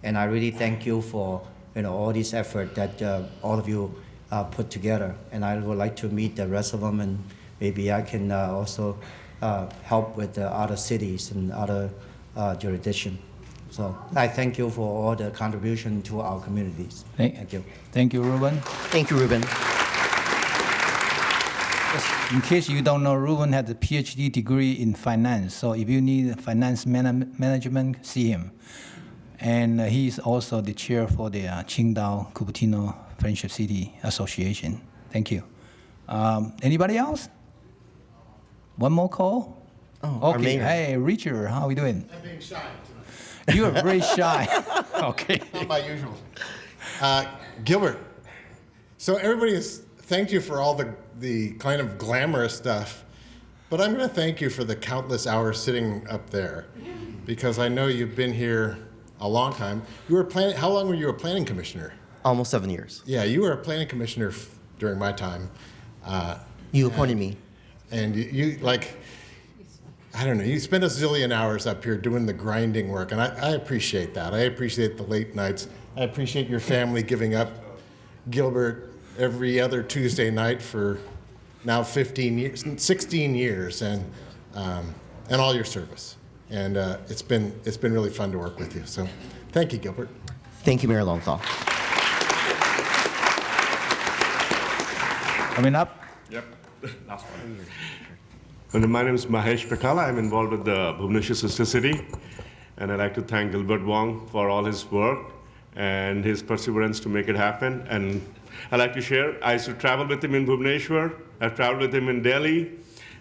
And I really thank you for all this effort that all of you put together. And I would like to meet the rest of them, and maybe I can also help with the other cities and other jurisdictions. So I thank you for all the contribution to our communities. Thank you. Thank you, Ruben. Thank you, Ruben. In case you don't know, Ruben has a PhD degree in finance. So if you need finance management, see him. And he's also the chair for the Qingdao Cupertino Friendship City Association. Thank you. Anybody else? One more call? Our Okay. mayor. Hey, Richard, how are we doing? I'm being shy tonight. You are very shy. Okay. Not my usual. Gilbert, so everybody has thanked you for all the kind of glamorous stuff, but I'm going to thank you for the countless hours sitting up there, because I know you've been here a long time. You were how long were you a planning commissioner? Almost 7 years. Yeah, you were a planning commissioner during my time. You appointed me. And you I don't know, you spend a zillion hours up here doing the grinding work, and I appreciate that. I appreciate the late nights. I appreciate your family giving up Gilbert every other Tuesday night for now 16 years, and all your service. And it's been really fun to work with you. So thank you, Gilbert. Thank you, Mayor Longthal. Coming up. Yep, last one. And my name is Mahesh Pekala. I'm involved with the Bhubaneswar Sister City, and I'd like to thank Gilbert Wong for all his work and his perseverance to make it happen. And I'd like to share, I used to travel with him in Bhubaneswar. I've traveled with him in Delhi,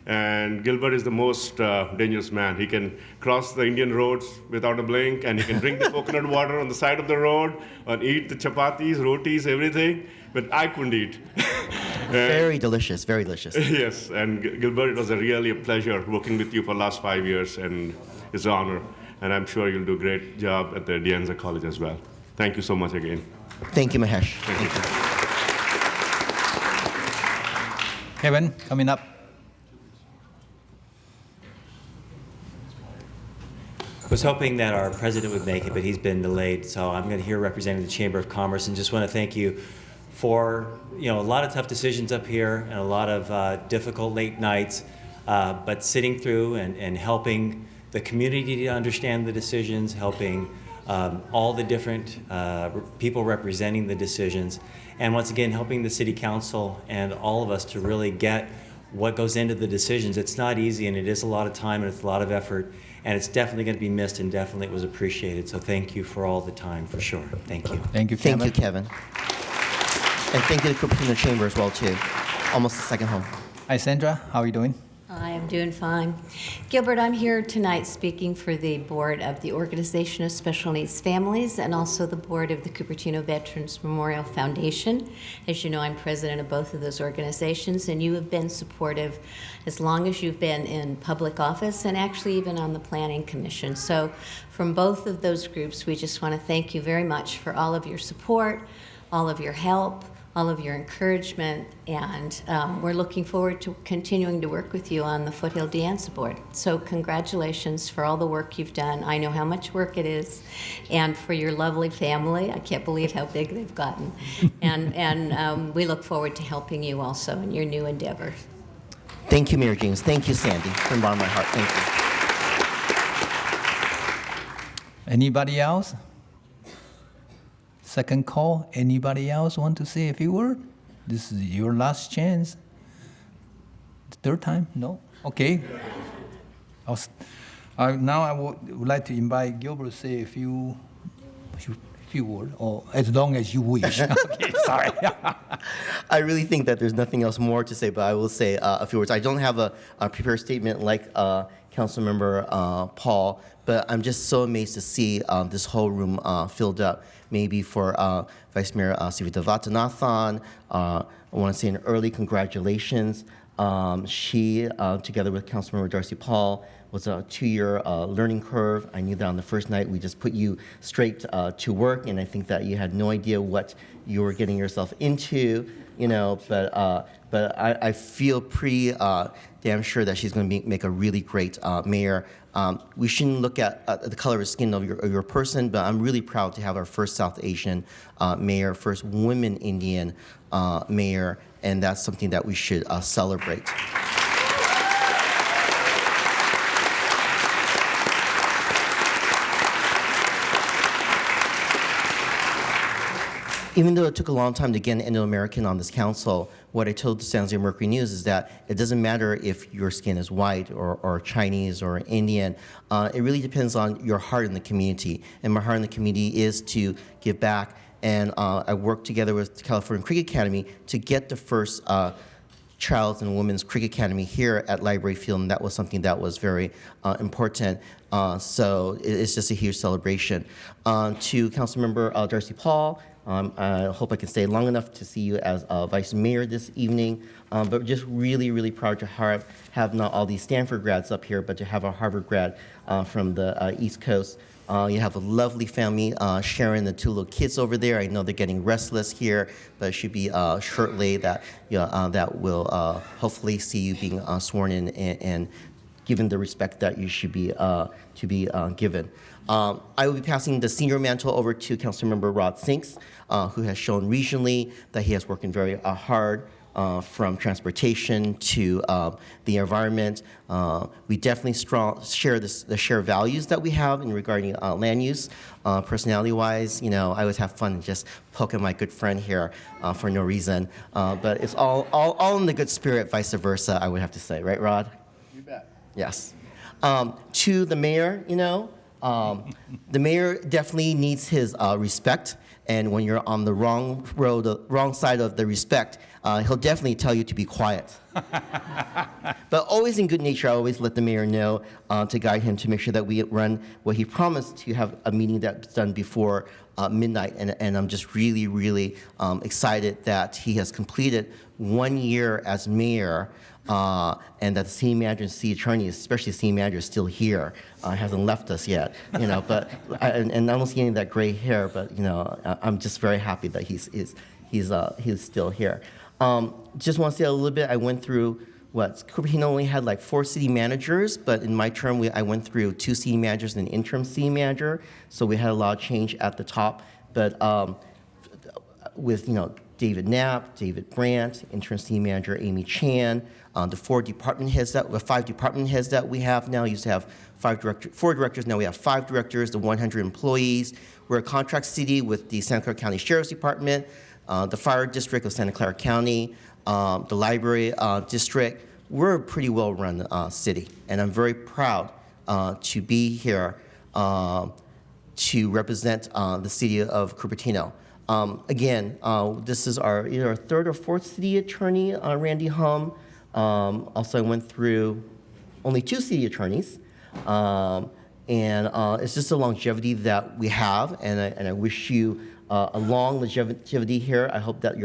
and Gilbert is the most dangerous man. He can cross the Indian roads without a blink, and he can drink the coconut water on the side of the road and eat the chapatis, rotis, everything, but I couldn't eat. Very delicious, very delicious. Yes, and Gilbert, it was really a pleasure working with you for the last 5 years, and it's an honor. And I'm sure you'll do a great job at the De Anza College as well. Thank you so much again. Thank you, Mahesh. Thank you. Kevin, coming up. I was hoping that our president would make it, but he's been delayed. So I'm going to here representing the Chamber of Commerce, and just want to thank you for a lot of tough decisions up here and a lot of difficult late nights, but sitting through and helping the community to understand the decisions, helping all the different people representing the decisions, and once again helping the City Council and all of us to really get what goes into the decisions. It's not easy, and it is a lot of time and it's a lot of effort, and it's definitely going to be missed, and definitely it was appreciated. So thank you for all the time, for sure. Thank you. Thank you, Kevin. Thank you, Kevin. And thank you to Cupertino Chamber as well, too. Almost a second home. Hi, Sandra. How are you doing? I am doing fine. Gilbert, I'm here tonight speaking for the board of the Organization of Special Needs Families and also the board of the Cupertino Veterans Memorial Foundation. As you know, I'm president of both of those organizations, and you have been supportive as long as you've been in public office and actually even on the Planning Commission. So from both of those groups, we just want to thank you very much for all of your support, all of your help, all of your encouragement, and we're looking forward to continuing to work with you on the Foothill De Anza Board. So congratulations for all the work you've done. I know how much work it is, and for your lovely family. I can't believe how big they've gotten. And we look forward to helping you also in your new endeavors. Thank you, Mayor James. Thank you, Sandy. From the bottom of my heart, thank you. Anybody else? Second call. Anybody else want to say a few words? This is your last chance. Third time? No? Okay. Now I would like to invite Gilbert to say a few words, or as long as you wish. Okay, sorry. I really think that there's nothing else more to say, but I will say a few words. I don't have a prepared statement like Councilmember Paul, but I'm just so amazed to see this whole room filled up. Maybe for Vice Mayor Savita Vaidhyanathan, I want to say an early congratulations. She, together with Councilmember Darcy Paul, was a 2-year learning curve. I knew that on the first night we just put you straight to work, and I think that you had no idea what you were getting yourself into, you know. But I feel pretty damn sure that she's going to make a really great mayor. We shouldn't look at the color of skin of your person, but I'm really proud to have our first South Asian mayor, first women Indian mayor, and that's something that we should celebrate. Even though it took a long time to get an Indo-American on this council, what I told the San Jose Mercury News is that it doesn't matter if your skin is white or Chinese or Indian. It really depends on your heart in the community. And my heart in the community is to give back. And I worked together with the California Cricket Academy to get the first Child's and Women's Cricket Academy here at Library Field, and that was something that was very important. So it's just a huge celebration. To Councilmember Darcy Paul, I hope I can stay long enough to see you as Vice Mayor this evening, but just really, really proud to have not all these Stanford grads up here, but to have a Harvard grad from the East Coast. You have a lovely family, Sharon, the 2 little kids over there. I know they're getting restless here, but it should be shortly that that will hopefully see you being sworn in and given the respect that you should be given. I will be passing the senior mantle over to Councilmember Rod Sinks, who has shown regionally that he has worked very hard from transportation to the environment. We definitely share the shared values that we have in regarding land use. Personality-wise, you know, I always have fun just poking my good friend here for no reason. But it's all in the good spirit, vice versa, I would have to say. Right, Rod? You bet. Yes. To the mayor, you know, the mayor definitely needs his respect. And when you're on the wrong side of the respect, he'll definitely tell you to be quiet. But always in good nature, I always let the mayor know to guide him to make sure that we run what he promised to have a meeting that's done before midnight. And I'm just really, really excited that he has completed 1 year as mayor. And that the city manager and city attorney, especially the city manager, is still here, hasn't left us yet, you know. But and I don't see any of that gray hair, but you know, I'm just very happy that he's still here. Just want to say a little bit. I went through Cupertino only had like 4 city managers, but in my term, I went through 2 city managers and an interim city manager, so we had a lot of change at the top. But with David Knapp, David Brandt, interim city manager Amy Chan, the 5 department heads that we have now. Used to have 4 directors, now we have 5 directors, the 100 employees. We're a contract city with the Santa Clara County Sheriff's Department, the fire district of Santa Clara County, the library district. We're a pretty well-run city, and I'm very proud to be here to represent the city of Cupertino. Again, this is our either our 3rd or 4th city attorney, Randy Hum. Also, I went through only 2 city attorneys, and it's just the longevity that we have, and I wish you a long longevity here. I hope that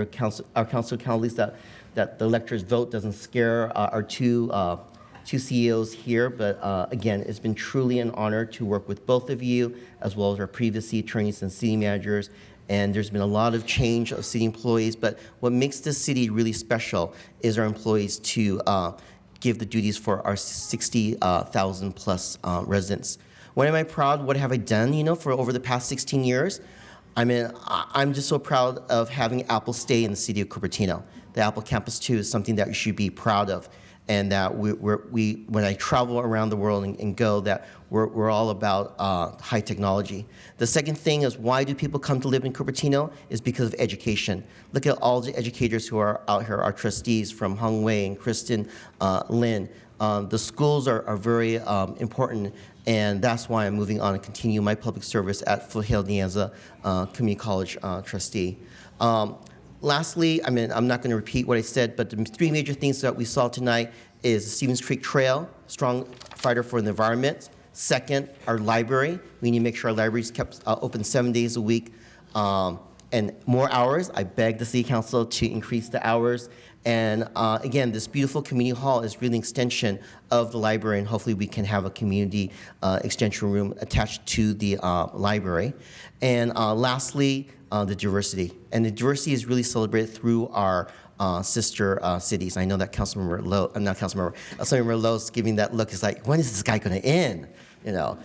our council colleagues that the electors' vote doesn't scare our two CEOs here, but again, it's been truly an honor to work with both of you, as well as our previous city attorneys and city managers. And there's been a lot of change of city employees, but what makes this city really special is our employees to give the duties for our 60,000 plus residents. When am I proud? What have I done, for over the past 16 years? I mean, I'm just so proud of having Apple stay in the city of Cupertino. The Apple Campus 2 is something that you should be proud of. and that when I travel around the world and go, that we're all about high technology. The second thing is, why do people come to live in Cupertino? Is because of education. Look at all the educators who are out here, our trustees from Hung Wei and Kristen Lin. The schools are very important, and that's why I'm moving on and continue my public service at Foothill De Anza Community College trustee. Lastly, I mean, I'm not going to repeat what I said, but the three major things that we saw tonight is the Stevens Creek Trail, strong fighter for the environment. Second, our library. We need to make sure our library is kept open 7 days a week. And more hours. I beg the City Council to increase the hours. And again, this beautiful community hall is really an extension of the library, and hopefully we can have a community extension room attached to the library. And lastly, the diversity. And the diversity is really celebrated through our sister cities. I know that Councilmember Lowe is giving that look. It's like, when is this guy going to end? You know,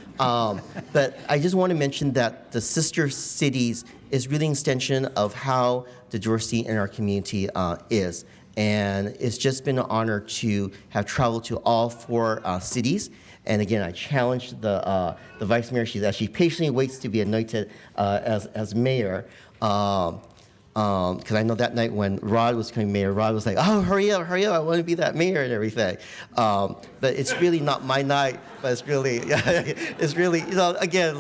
but I just want to mention that the sister cities is really an extension of how the diversity in our community is. And it's just been an honor to have traveled to all 4 cities. And again, I challenged the vice mayor. She patiently waits to be anointed as mayor. Because I know that night when Rod was becoming mayor, Rod was like, "Oh, hurry up, I want to be that mayor," and everything. But it's really not my night, but it's really, it's really, you know, again,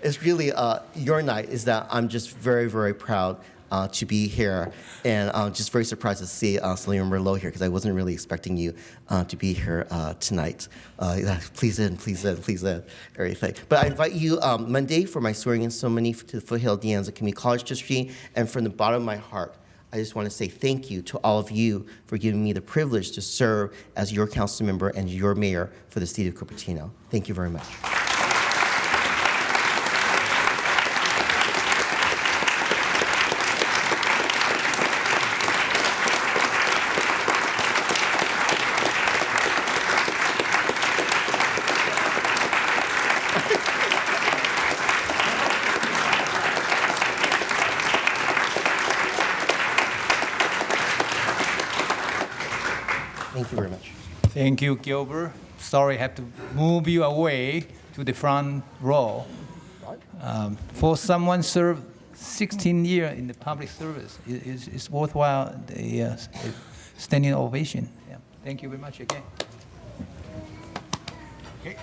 it's really your night. Is that I'm just very, very proud to be here, and I'm just very surprised to see Selena Merlot here, because I wasn't really expecting you to be here tonight. Please in, everything. But I invite you Monday for my swearing-in ceremony to the Foothill De Anza Community College Trustee, and from the bottom of my heart, I just want to say thank you to all of you for giving me the privilege to serve as your council member and your mayor for the city of Cupertino. Thank you very much. Thank you very much. Thank you, Gilbert. Sorry, I have to move you away to the front row. For someone served 16 years in the public service, it's worthwhile the standing ovation. Yeah. Thank you very much again. Okay.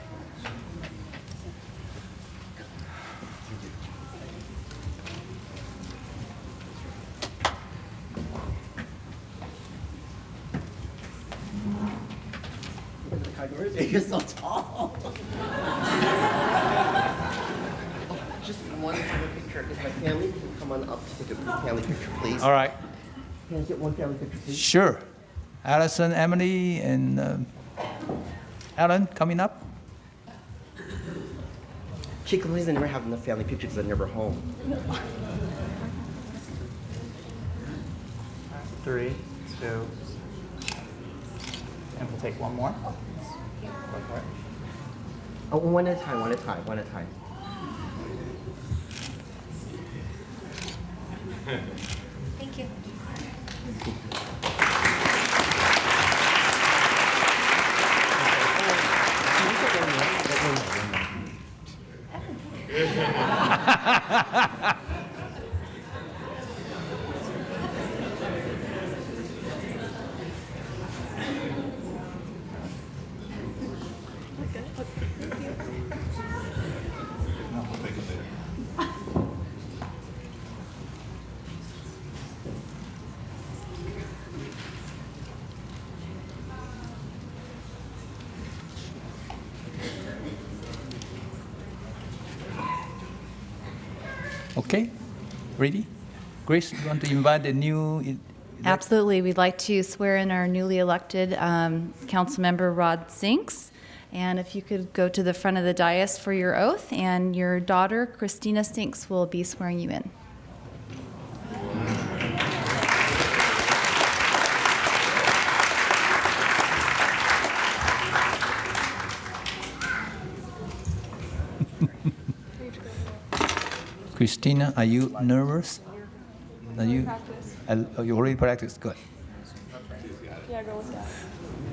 You're so tall. Just one picture. If my family can come on up to take a family picture, please. All right. Can I get one family picture, please? Sure. Allison, Emily, and Alan coming up. She complains I never have enough family pictures because I'm never home. 3, 2, and we'll take one more. Oh, one at a time. Thank you. Okay, ready? Grace, you want to invite the new? Absolutely. We'd like to swear in our newly elected council member, Rod Sinks. And if you could go to the front of the dais for your oath, and your daughter, Christina Sinks, will be swearing you in. Christina, are you nervous? Are you? You already practiced. Good. Yeah, go with that.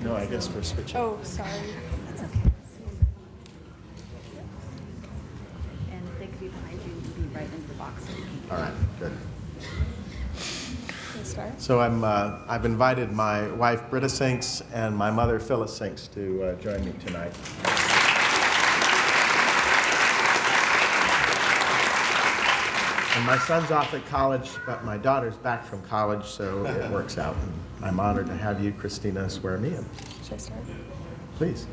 No, I guess we're switching. Oh, sorry. That's okay. And if they could be behind you, you can be right into the box. All right, good. Can I start? So I've invited my wife Britta Sinks and my mother Phyllis Sinks to join me tonight. And my son's off at college, but my daughter's back from college, so it works out. And I'm honored to have you, Christina, swear me in. Should I start? Please.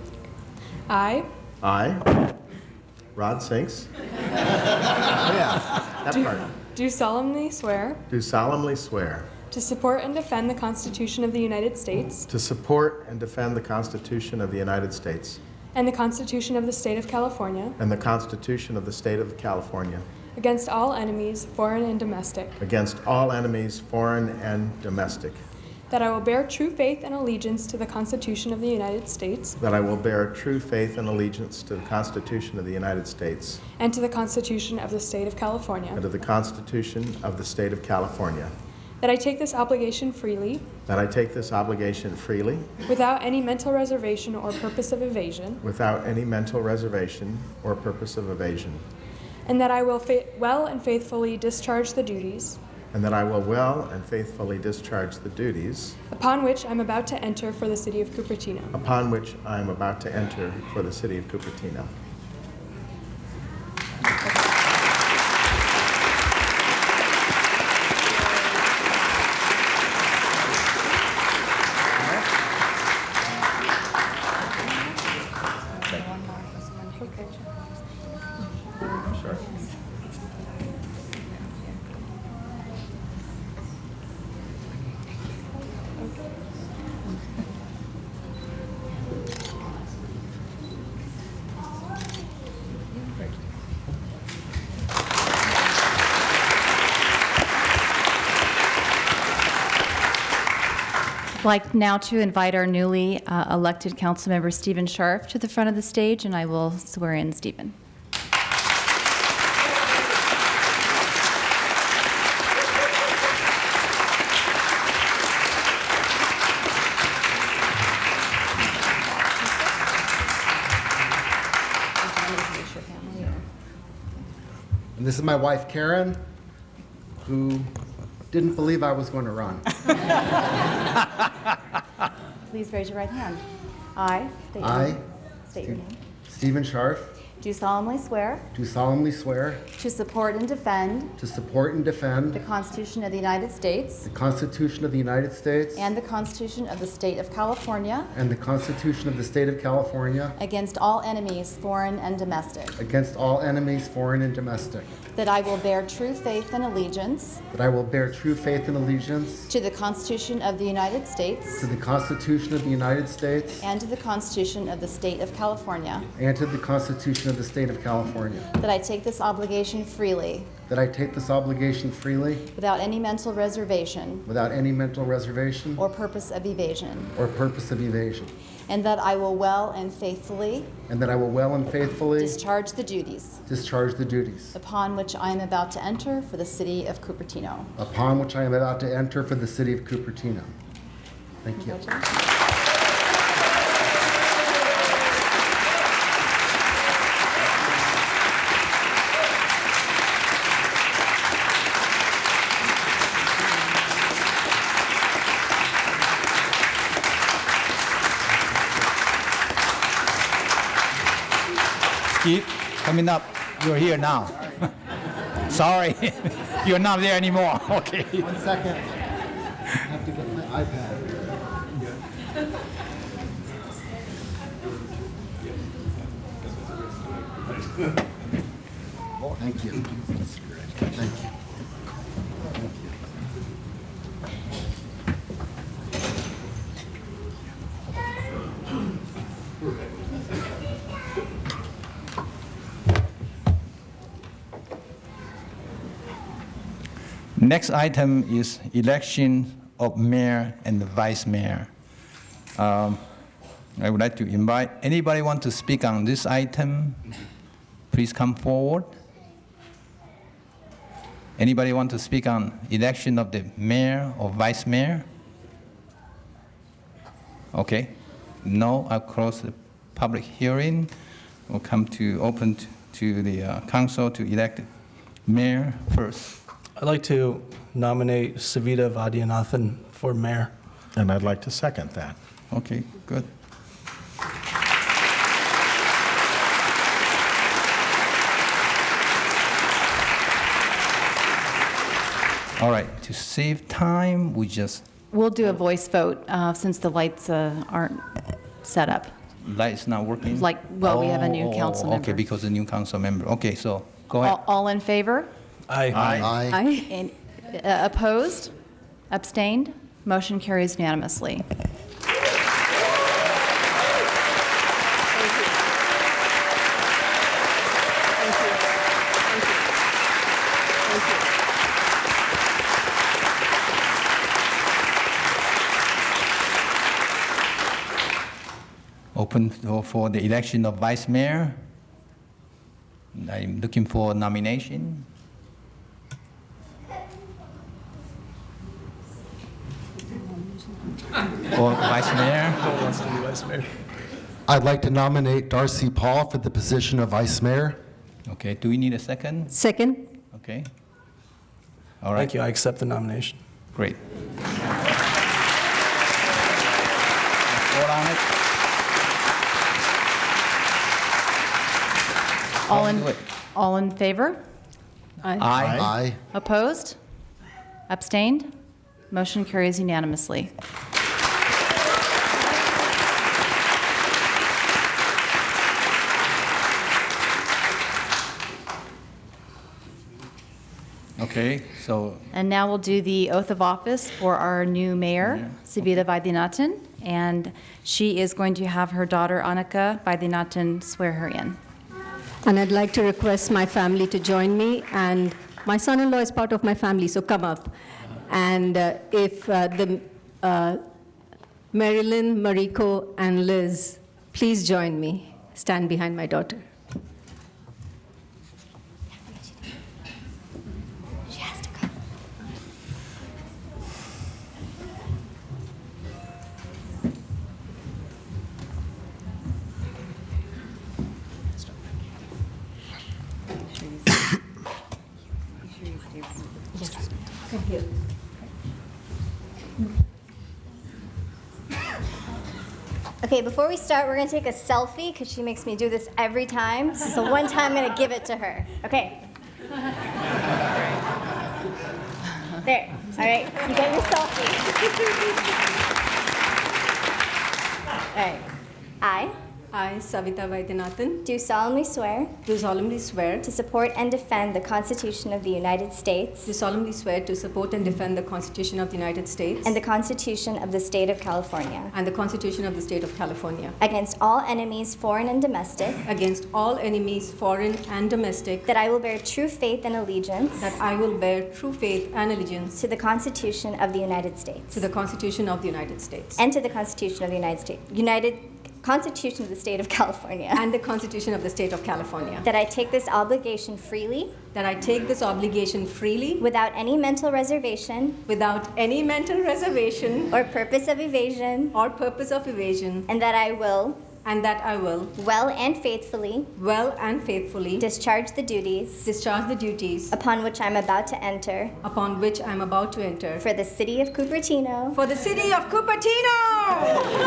I Rod Sinks. Yeah, that part. do solemnly swear Do solemnly swear to support and defend the Constitution of the United States to support and defend the Constitution of the United States and the Constitution of the State of California and the Constitution of the State of California against all enemies, foreign and domestic, against all enemies, foreign and domestic, that I will bear true faith and allegiance to the Constitution of the United States that I will bear true faith and allegiance to the Constitution of the United States and to the Constitution of the State of California, and to the Constitution of the State of California, that I take this obligation freely that I take this obligation freely without any mental reservation or purpose of evasion, without any mental reservation or purpose of evasion, and that I will well and faithfully discharge the duties and that I will well and faithfully discharge the duties upon which I'm about to enter for the City of Cupertino. upon which I am about to enter for the City of Cupertino. I'd like now to invite our newly elected council member, Steven Scharf, to the front of the stage, and I will swear in Steven. And this is my wife, Karen, who didn't believe I was going to run. Please raise your right hand. I state your name. Steven Scharf, Do solemnly swear do solemnly swear to support and defend to support and defend the Constitution of the United States the Constitution of the United States and the Constitution of the State of California and the Constitution of the State of California against all enemies, foreign and domestic, against all enemies, foreign and domestic, that I will bear true faith and allegiance that I will bear true faith and allegiance to the Constitution of the United States to the Constitution of the United States and to the Constitution of the State of California, and to the Constitution of the State of California, that I take this obligation freely that I take this obligation freely without any mental reservation without any mental reservation or purpose of evasion, or purpose of evasion, and that I will well and faithfully and that I will well and faithfully discharge the duties discharge the duties upon which I am about to enter for the City of Cupertino. upon which I am about to enter for the City of Cupertino. Thank you. Steve, coming up, you're here now. Sorry, you're not there anymore. Okay. 1 second. I have to get my iPad. Thank you. Thank you. Next item is election of mayor and vice mayor. I would like to invite anybody want to speak on this item, please come forward. Anybody want to speak on election of the mayor or vice mayor? Okay, No, I'll close the public hearing. We'll come to open to the council to elect mayor first. I'd like to nominate Savita Vaidhyanathan for mayor. And I'd like to second that. Okay, good. All right, to save time, We'll do a voice vote since the lights aren't set up. Light's not working? We have a new council member. Okay, because the new council member. Okay, so go ahead. All in favor? Aye. Aye. And, opposed? Abstained? Motion carries unanimously. Open for the election of vice mayor. I'm looking for nomination. For vice mayor. Who wants to be vice mayor? I'd like to nominate Darcy Paul for the position of vice mayor. Okay, do we need a second? Second. Okay. All right. Thank you. I accept the nomination. Great. Vote on it. All in favor? Aye. Aye. Opposed? Abstained? Motion carries unanimously. Okay, so And now we'll do the oath of office for our new mayor, Savita Vaidhyanathan, and she is going to have her daughter Annika Vaidhyanathan swear her in. And I'd like to request my family to join me, and my son-in-law is part of my family, so come up. And if the Marilyn, Mariko, and Liz, please join me. Stand behind my daughter. Come here. Okay, before we start, we're gonna take a selfie because she makes me do this every time. This is the one time I'm gonna give it to her. Okay. There. All right. You get your selfie. All right. I, Savita Vaidhyanathan, do solemnly swear do solemnly swear to support and defend the Constitution of the United States do solemnly swear to support and defend the Constitution of the United States and the Constitution of the State of California and the Constitution of the State of California against all enemies, foreign and domestic, against all enemies, foreign and domestic, that I will bear true faith and allegiance that I will bear true faith and allegiance to the Constitution of the United States to the Constitution of the United States and to the Constitution of the Constitution of the State of California. And the Constitution of the State of California. That I take this obligation freely. That I take this obligation freely. Without any mental reservation. Without any mental reservation. Or purpose of evasion. Or purpose of evasion. And that I will. And that I will. Well and faithfully. Well and faithfully. Discharge the duties. Discharge the duties. Upon which I'm about to enter. Upon which I'm about to enter. For the city of Cupertino. For the city of Cupertino!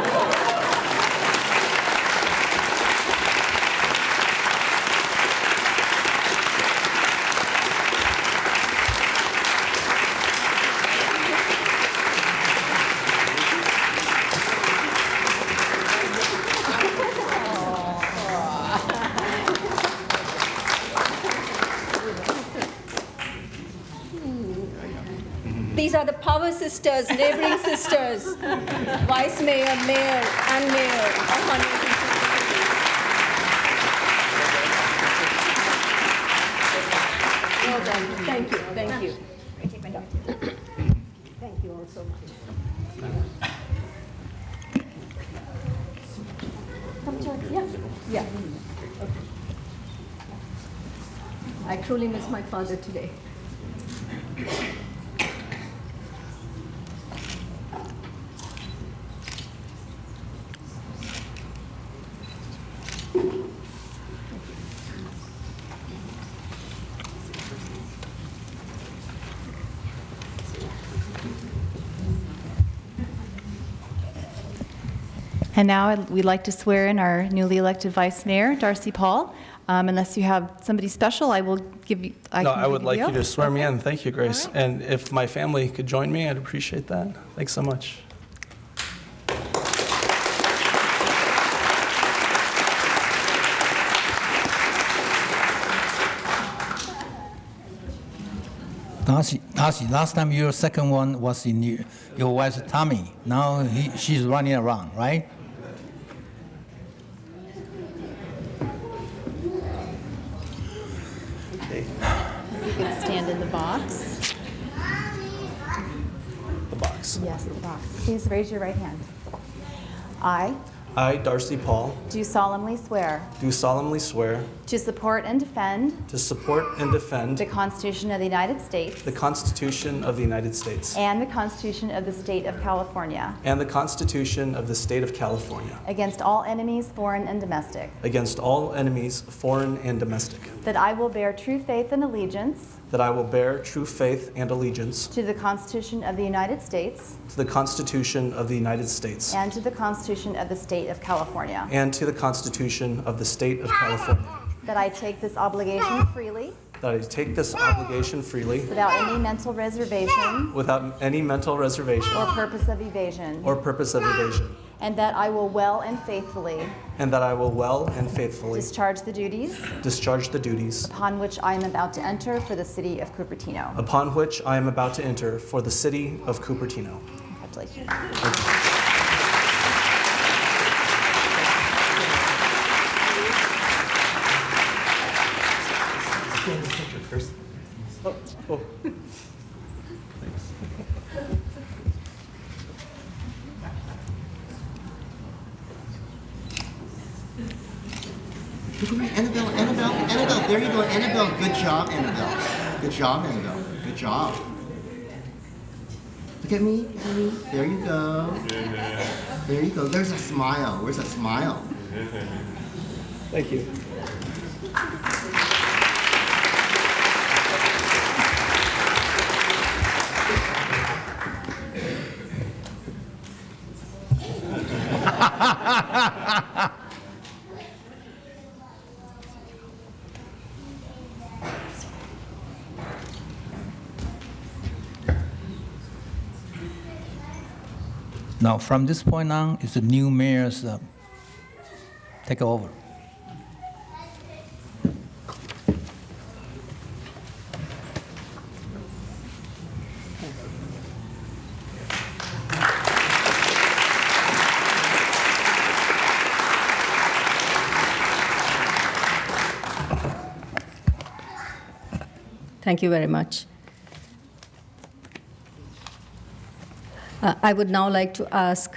These are the power sisters, neighboring sisters, vice mayor, mayor, and mayor of Huntington. Well done. Thank you. Thank you. Take my dog. Thank you all so much. Come, Chang. Yeah. Yeah. Okay. I truly miss my father today. And now we'd like to swear in our newly elected Vice Mayor, Darcy Paul. Unless you have somebody special, I will give you. I would like you to swear me in. Thank you, Grace. Right. And if my family could join me, I'd appreciate that. Thanks so much. Darcy, last time your second one was in your wife's tummy. Now she's running around, right? You can stand in the box. The box. Yes, the box. Please raise your right hand. I, Darcy Paul, do solemnly swear to support and defend the Constitution of the United States the Constitution of the United States and the Constitution of the State of California and the Constitution of the State of California against all enemies, foreign and domestic, that I will bear true faith and allegiance to the Constitution of the United States and to the Constitution of the State of California, that I take this obligation freely without any mental reservation or purpose of evasion, and that I will well and faithfully discharge the duties upon which I am about to enter for the city of Cupertino. Congratulations. Annabelle, there you go. Annabelle, good job, Annabelle. Good job, Annabelle. Good job. Look at me. There you go. There you go. There's a smile. Where's a smile? Thank you. Now, from this point on, it's the new mayor's take over. Thank you very much. I would now like to ask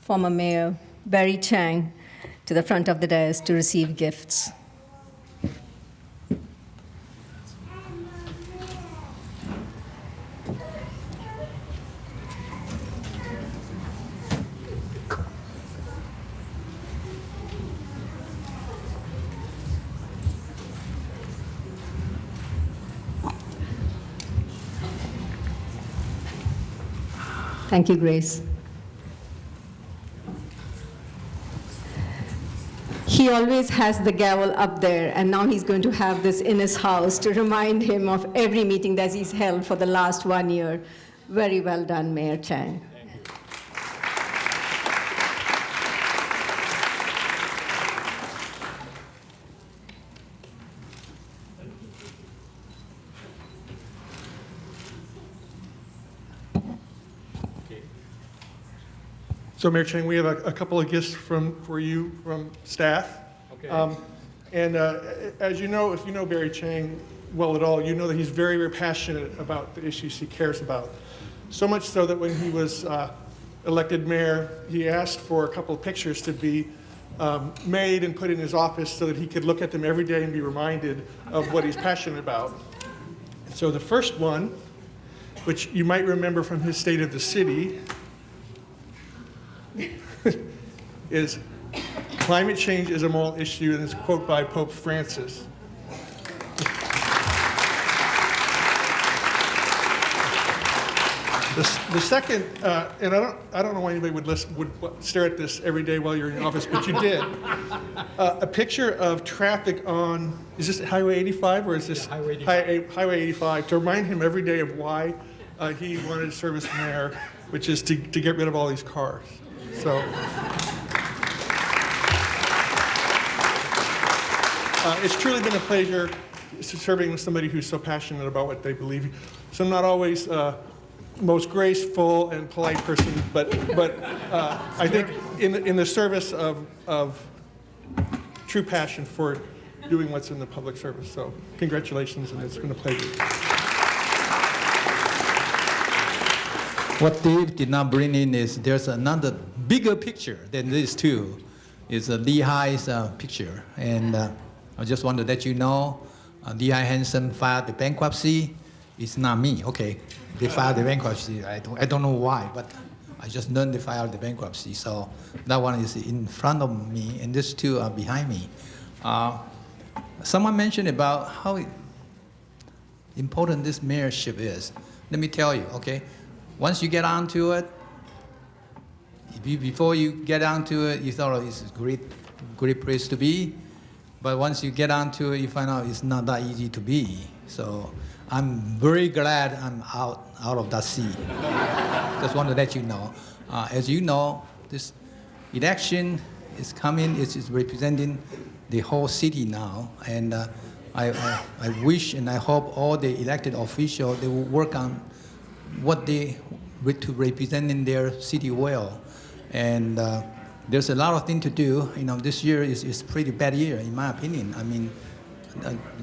former Mayor Barry Chang to the front of the dais to receive gifts. Thank you, Grace. He always has the gavel up there, and now he's going to have this in his house to remind him of every meeting that he's held for the last 1 year. Very well done, Mayor Chang. So, Mayor Chang, we have a couple of gifts for you from staff. Okay. As you know, if you know Barry Chang well at all, you know that he's very, very passionate about the issues he cares about. So much so that when he was elected mayor, he asked for a couple of pictures to be made and put in his office so that he could look at them every day and be reminded of what he's passionate about. So the first one, which you might remember from his State of the City, is climate change is a moral issue, and it's a quote by Pope Francis. The second, and I don't know why anybody would stare at this every day while you're in office, but you did. A picture of traffic on, is this Highway 85 or is this Highway 85, to remind him every day of why he wanted to serve as mayor, which is to get rid of all these cars. So. It's truly been a pleasure serving with somebody who's so passionate about what they believe. So I'm not always most graceful and polite person, but I think in the service of true passion for doing what's in the public service. So congratulations, and it's been a pleasure. What Dave did not bring in is there's another bigger picture than this too. It's Lehigh's picture, and I just want to let you know, Lehigh Hanson filed the bankruptcy. It's not me, okay? They filed the bankruptcy. I don't know why, but I just learned they filed the bankruptcy. So that one is in front of me, and these two are behind me. Someone mentioned about how important this mayorship is. Let me tell you, okay? Once you get onto it, before you get onto it, you thought it's a great place to be. But once you get onto it, you find out it's not that easy to be. So I'm very glad I'm out of that seat. Just want to let you know. As you know, this election is coming. It's representing the whole city now. And I wish and I hope all the elected officials, they will work on what they to represent in their city well. And there's a lot of things to do. You know, this year is a pretty bad year, in my opinion. I mean,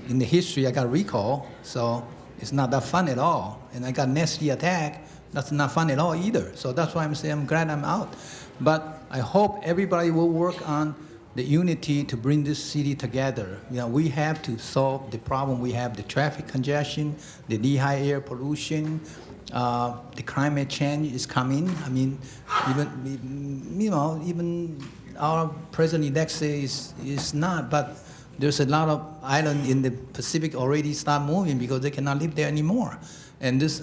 in the history, I got recall, so it's not that fun at all. And I got nasty attack. That's not fun at all either. So that's why I'm saying I'm glad I'm out. But I hope everybody will work on the unity to bring this city together. You know, we have to solve the problem. We have the traffic congestion, the Lehigh air pollution, the climate change is coming. I mean, even our president-elect says is not, but there's a lot of islands in the Pacific already start moving because they cannot live there anymore. And this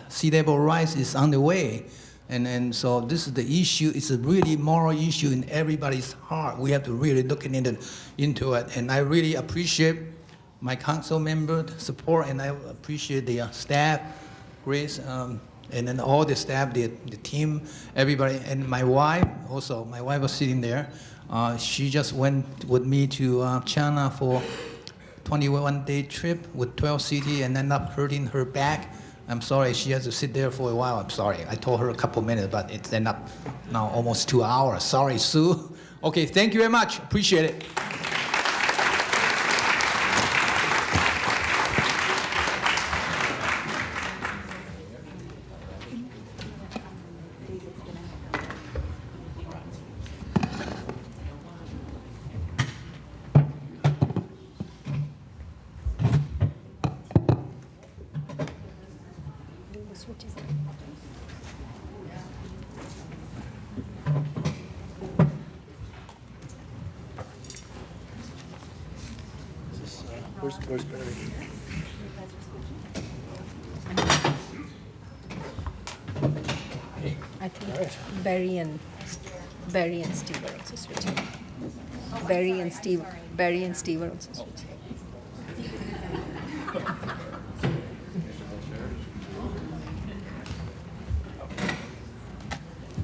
sea level rise is on the way. And so this is the issue. It's a really moral issue in everybody's heart. We have to really look into it. And I really appreciate my council member support, and I appreciate the staff, Grace, and then all the staff, the team, everybody, and my wife also. My wife was sitting there. She just went with me to China for 21-day trip with 12 cities and ended up hurting her back. I'm sorry, she has to sit there for a while. I'm sorry. I told her a couple minutes, but it's ended up now almost 2 hours. Sorry, Sue. Okay, thank you very much. Appreciate it. Where's Barry? I think Barry and Steve are also switching. Barry and Steve are also switching.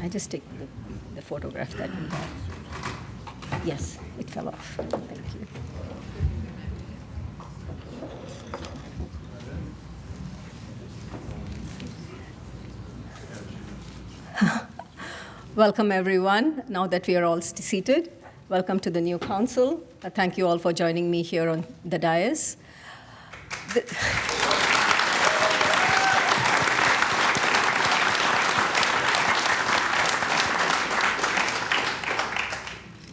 I just take the photograph that we have. Yes, it fell off. Thank you. Welcome, everyone. Now that we are all seated, welcome to the new council. Thank you all for joining me here on the dais.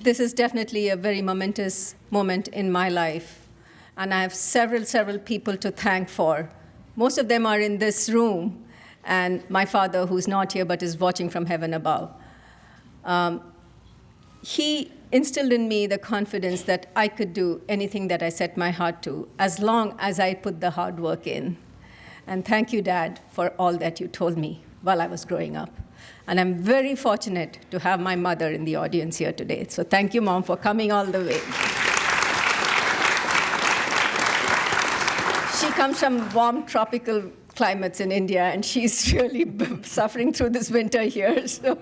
This is definitely a very momentous moment in my life, and I have several people to thank for. Most of them are in this room, and my father, who's not here but is watching from heaven above. He instilled in me the confidence that I could do anything that I set my heart to, as long as I put the hard work in. And thank you, Dad, for all that you told me while I was growing up. And I'm very fortunate to have my mother in the audience here today. So thank you, Mom, for coming all the way. She comes from warm tropical climates in India, and she's really suffering through this winter here. So.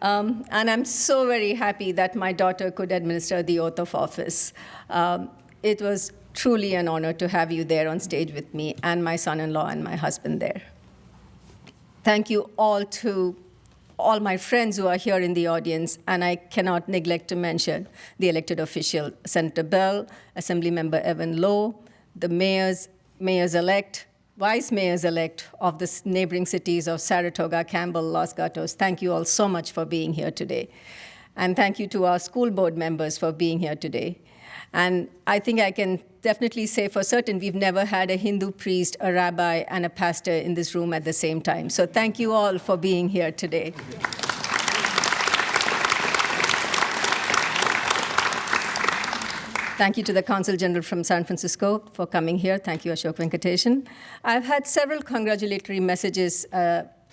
And I'm so very happy that my daughter could administer the oath of office. It was truly an honor to have you there on stage with me, and my son-in-law and my husband there. Thank you all to all my friends who are here in the audience, and I cannot neglect to mention the elected official, Senator Bell, Assemblymember Evan Lowe, the mayors-elect, vice mayors-elect of the neighboring cities of Saratoga, Campbell, Los Gatos. Thank you all so much for being here today. And thank you to our school board members for being here today. And I think I can definitely say for certain we've never had a Hindu priest, a rabbi, and a pastor in this room at the same time. So thank you all for being here today. Thank you to the Consul General from San Francisco for coming here. Thank you, Ashok Venkatesan. I've had several congratulatory messages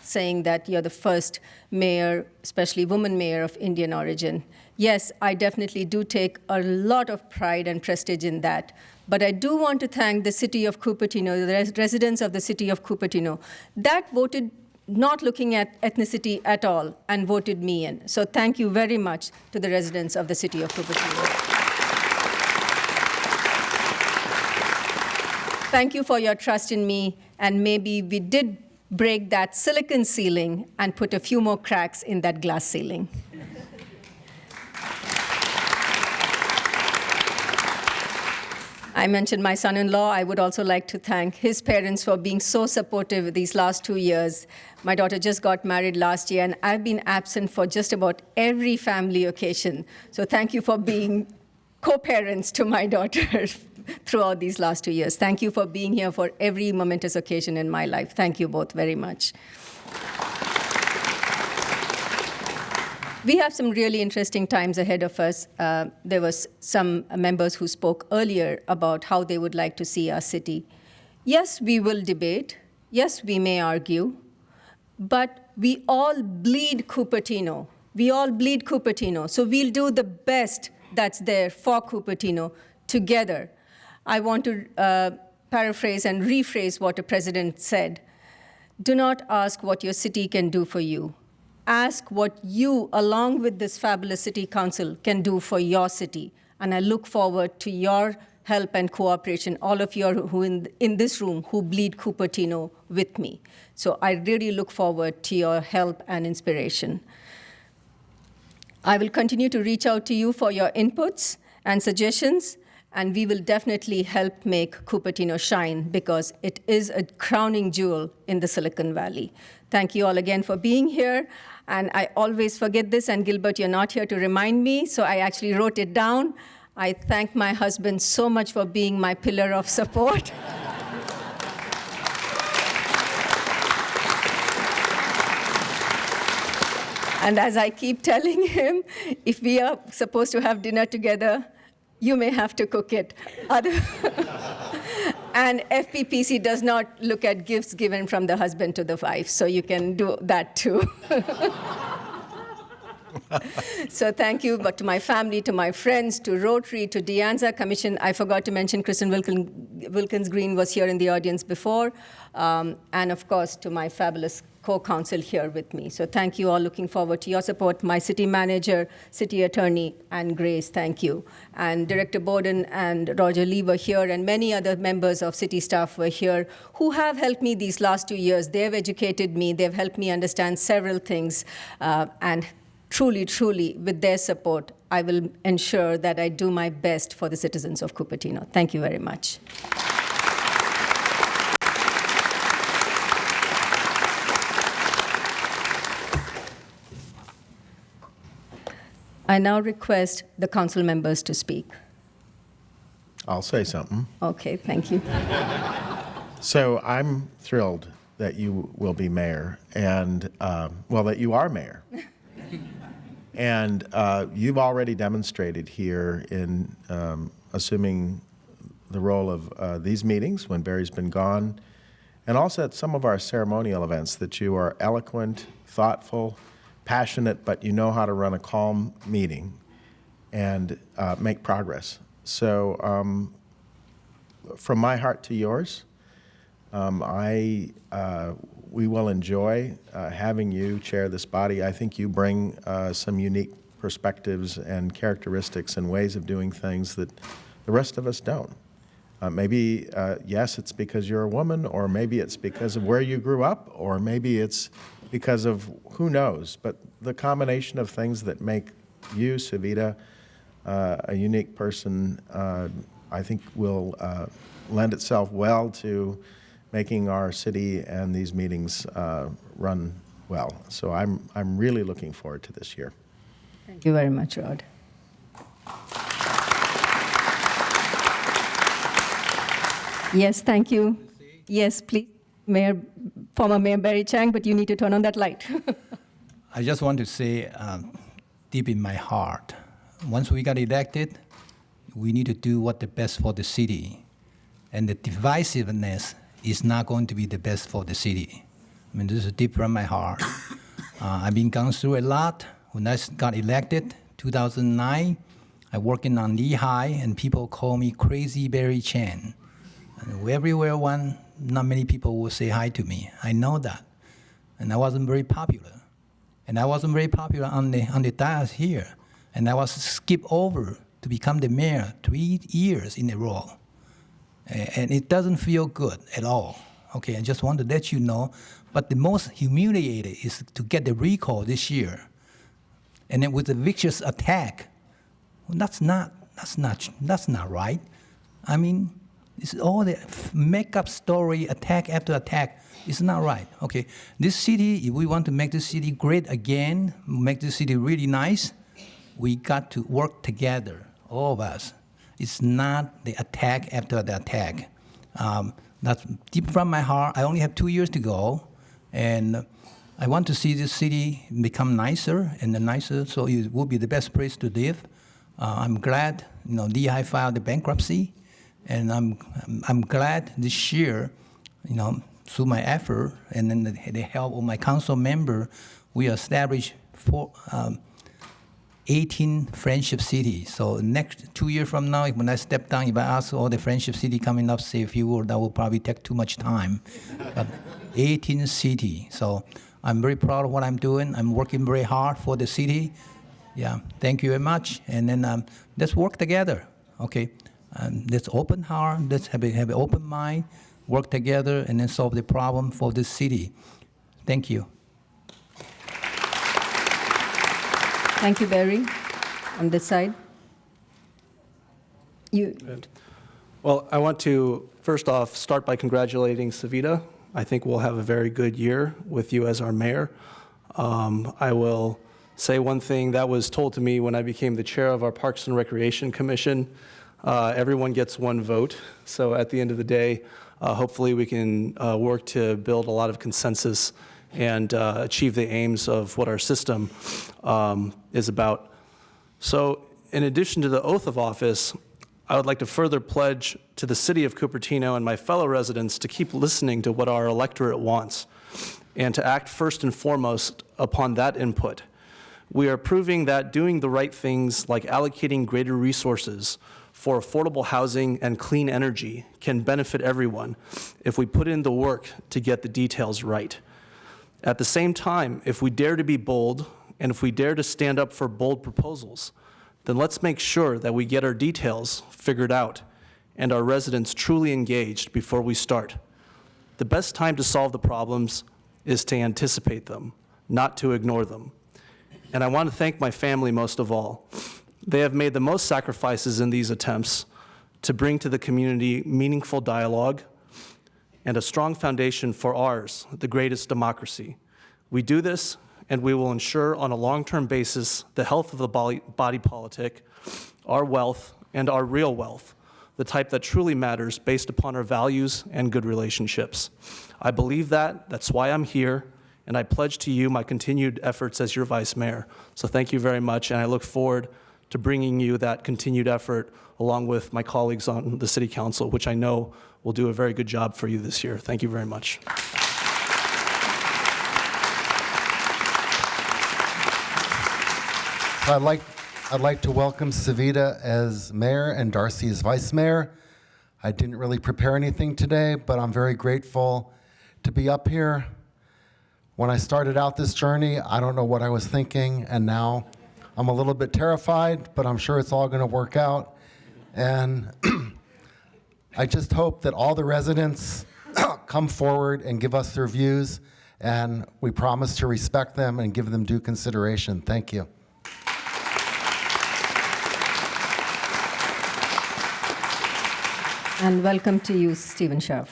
saying that you're the first mayor, especially woman mayor of Indian origin. Yes, I definitely do take a lot of pride and prestige in that. But I do want to thank the city of Cupertino, the residents of the city of Cupertino, that voted not looking at ethnicity at all and voted me in. So thank you very much to the residents of the city of Cupertino. Thank you for your trust in me, and maybe we did break that silicon ceiling and put a few more cracks in that glass ceiling. I mentioned my son-in-law. I would also like to thank his parents for being so supportive these last 2 years. My daughter just got married last year, and I've been absent for just about every family occasion. So thank you for being co-parents to my daughter throughout these last 2 years. Thank you for being here for every momentous occasion in my life. Thank you both very much. We have some really interesting times ahead of us. There was some members who spoke earlier about how they would like to see our city. Yes, we will debate. Yes, we may argue. But we all bleed Cupertino. We all bleed Cupertino. So we'll do the best that's there for Cupertino together. I want to paraphrase and rephrase what a president said. Do not ask what your city can do for you. Ask what you, along with this fabulous city council, can do for your city. And I look forward to your help and cooperation, all of you who in this room who bleed Cupertino with me. So I really look forward to your help and inspiration. I will continue to reach out to you for your inputs and suggestions, and we will definitely help make Cupertino shine because it is a crowning jewel in the Silicon Valley. Thank you all again for being here. And I always forget this, and Gilbert, you're not here to remind me, so I actually wrote it down. I thank my husband so much for being my pillar of support. And as I keep telling him, if we are supposed to have dinner together, you may have to cook it. And FPPC does not look at gifts given from the husband to the wife, so you can do that too. So thank you, but to my family, to my friends, to Rotary, to De Anza Commission. I forgot to mention Kristen Wilkins Green was here in the audience before, and of course to my fabulous co-counsel here with me. So thank you all, looking forward to your support. My city manager, city attorney, and Grace, thank you. And Director Bowden and Roger Lee were here, and many other members of city staff were here who have helped me these last 2 years. They've educated me, they've helped me understand several things, and truly, truly, with their support, I will ensure that I do my best for the citizens of Cupertino. Thank you very much. I now request the council members to speak. I'll say something. Okay, thank you. So I'm thrilled that you will be mayor, and, well, that you are mayor. And you've already demonstrated here in assuming the role of these meetings when Barry's been gone, and also at some of our ceremonial events, that you are eloquent, thoughtful, passionate, but you know how to run a calm meeting and make progress. So from my heart to yours, we will enjoy having you chair this body. I think you bring some unique perspectives and characteristics and ways of doing things that the rest of us don't. Maybe, yes, it's because you're a woman, or maybe it's because of where you grew up, or maybe it's because of who knows. But the combination of things that make you, Savita, a unique person, I think will lend itself well to making our city and these meetings run well. So I'm really looking forward to this year. Thank you very much, Rod. Yes, thank you. Yes, please, former Mayor Barry Chang, but you need to turn on that light. I just want to say deep in my heart, once we got elected, we need to do what's the best for the city. And the divisiveness is not going to be the best for the city. I mean, this is deep from my heart. I've been gone through a lot. When I got elected, 2009, I working on Lehigh, and people call me Crazy Barry Chan. And everywhere not many people will say hi to me. I know that. And I wasn't very popular. And I wasn't very popular on the dais here. And I was skipped over to become the mayor 3 years in a row. And it doesn't feel good at all. Okay, I just want to let you know. But the most humiliating is to get the recall this year. And then with the vicious attack, well, that's not right. I mean, it's all the make-up story, attack after attack. It's not right. Okay, this city, if we want to make this city great again, make this city really nice, we got to work together, all of us. It's not the attack after the attack. That's deep from my heart. I only have 2 years to go, and I want to see this city become nicer and nicer, so it will be the best place to live. I'm glad, Lehigh filed the bankruptcy, and I'm glad this year, through my effort and then the help of my council member, we established 18 friendship cities. So next 2 years from now, when I step down, if I ask all the friendship cities coming up, say a few words, that will probably take too much time. But 18 cities. So I'm very proud of what I'm doing. I'm working very hard for the city. Yeah, thank you very much. And then let's work together, okay? Let's open heart, let's have an open mind, work together, and then solve the problem for this city. Thank you. Thank you, Barry. On this side. Well, I want to, first off, start by congratulating Savita. I think we'll have a very good year with you as our mayor. I will say one thing that was told to me when I became the chair of our Parks and Recreation Commission. Everyone gets one vote. So at the end of the day, hopefully we can work to build a lot of consensus and achieve the aims of what our system is about. So in addition to the oath of office, I would like to further pledge to the city of Cupertino and my fellow residents to keep listening to what our electorate wants and to act first and foremost upon that input. We are proving that doing the right things like allocating greater resources for affordable housing and clean energy can benefit everyone if we put in the work to get the details right. At the same time, if we dare to be bold and if we dare to stand up for bold proposals, then let's make sure that we get our details figured out and our residents truly engaged before we start. The best time to solve the problems is to anticipate them, not to ignore them. And I want to thank my family most of all. They have made the most sacrifices in these attempts to bring to the community meaningful dialogue and a strong foundation for ours, the greatest democracy. We do this, and we will ensure on a long-term basis the health of the body politic, our wealth, and our real wealth, the type that truly matters based upon our values and good relationships. I believe that. That's why I'm here, and I pledge to you my continued efforts as your vice mayor. So thank you very much, and I look forward to bringing you that continued effort along with my colleagues on the City Council, which I know will do a very good job for you this year. Thank you very much. I'd like to welcome Savita as mayor and Darcy as vice mayor. I didn't really prepare anything today, but I'm very grateful to be up here. When I started out this journey, I don't know what I was thinking, and now I'm a little bit terrified, but I'm sure it's all going to work out. And I just hope that all the residents come forward and give us their views, and we promise to respect them and give them due consideration. Thank you. And welcome to you, Steven Scharf.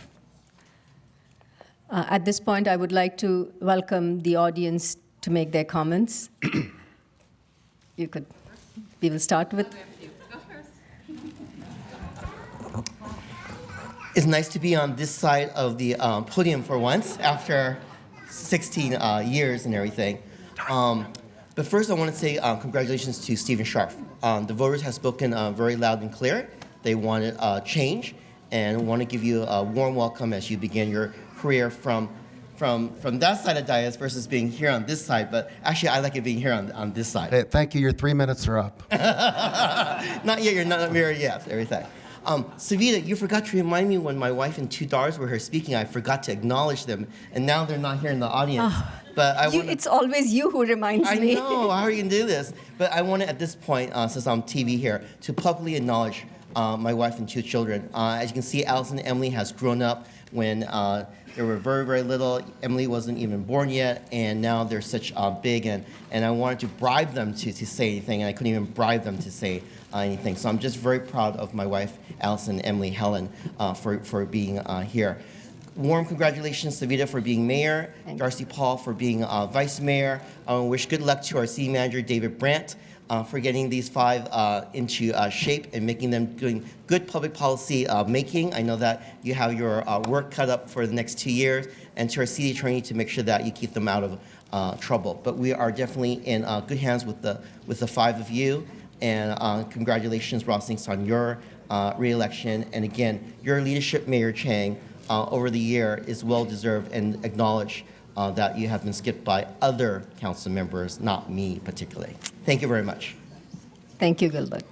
At this point, I would like to welcome the audience to make their comments. We will start with. It's nice to be on this side of the podium for once after 16 years and everything. But first, I want to say congratulations to Steven Scharf. The voters have spoken very loud and clear. They wanted change and want to give you a warm welcome as you begin your career from that side of dais versus being here on this side. But actually, I like it being here on this side. Hey, thank you. Your 3 minutes are up. Not yet. You're not married yet. Everything. Savita, you forgot to remind me when my wife and two daughters were here speaking. I forgot to acknowledge them, and now they're not here in the audience. But it's always you who reminds me. I know. How are you gonna do this? But I want to, at this point, since I'm TV here, to publicly acknowledge my wife and two children. As you can see, Allison and Emily has grown up when they were very, very little. Emily wasn't even born yet, and now they're such big, and I wanted to bribe them to say anything, and I couldn't even bribe them to say anything. So I'm just very proud of my wife, Allison, Emily, Helen, for being here. Warm congratulations, Savita, for being mayor, Darcy Paul for being vice mayor. I want to wish good luck to our city manager, David Brandt, for getting these five into shape and making them doing good public policy making. I know that you have your work cut up for the next 2 years, and to our city attorney to make sure that you keep them out of trouble. But we are definitely in good hands with the five of you, and congratulations, Rawlings, on your re-election. And again, your leadership, Mayor Chang, over the year is well deserved and acknowledged. That you have been skipped by other council members, not me particularly. Thank you very much. Thank you, Gilbert.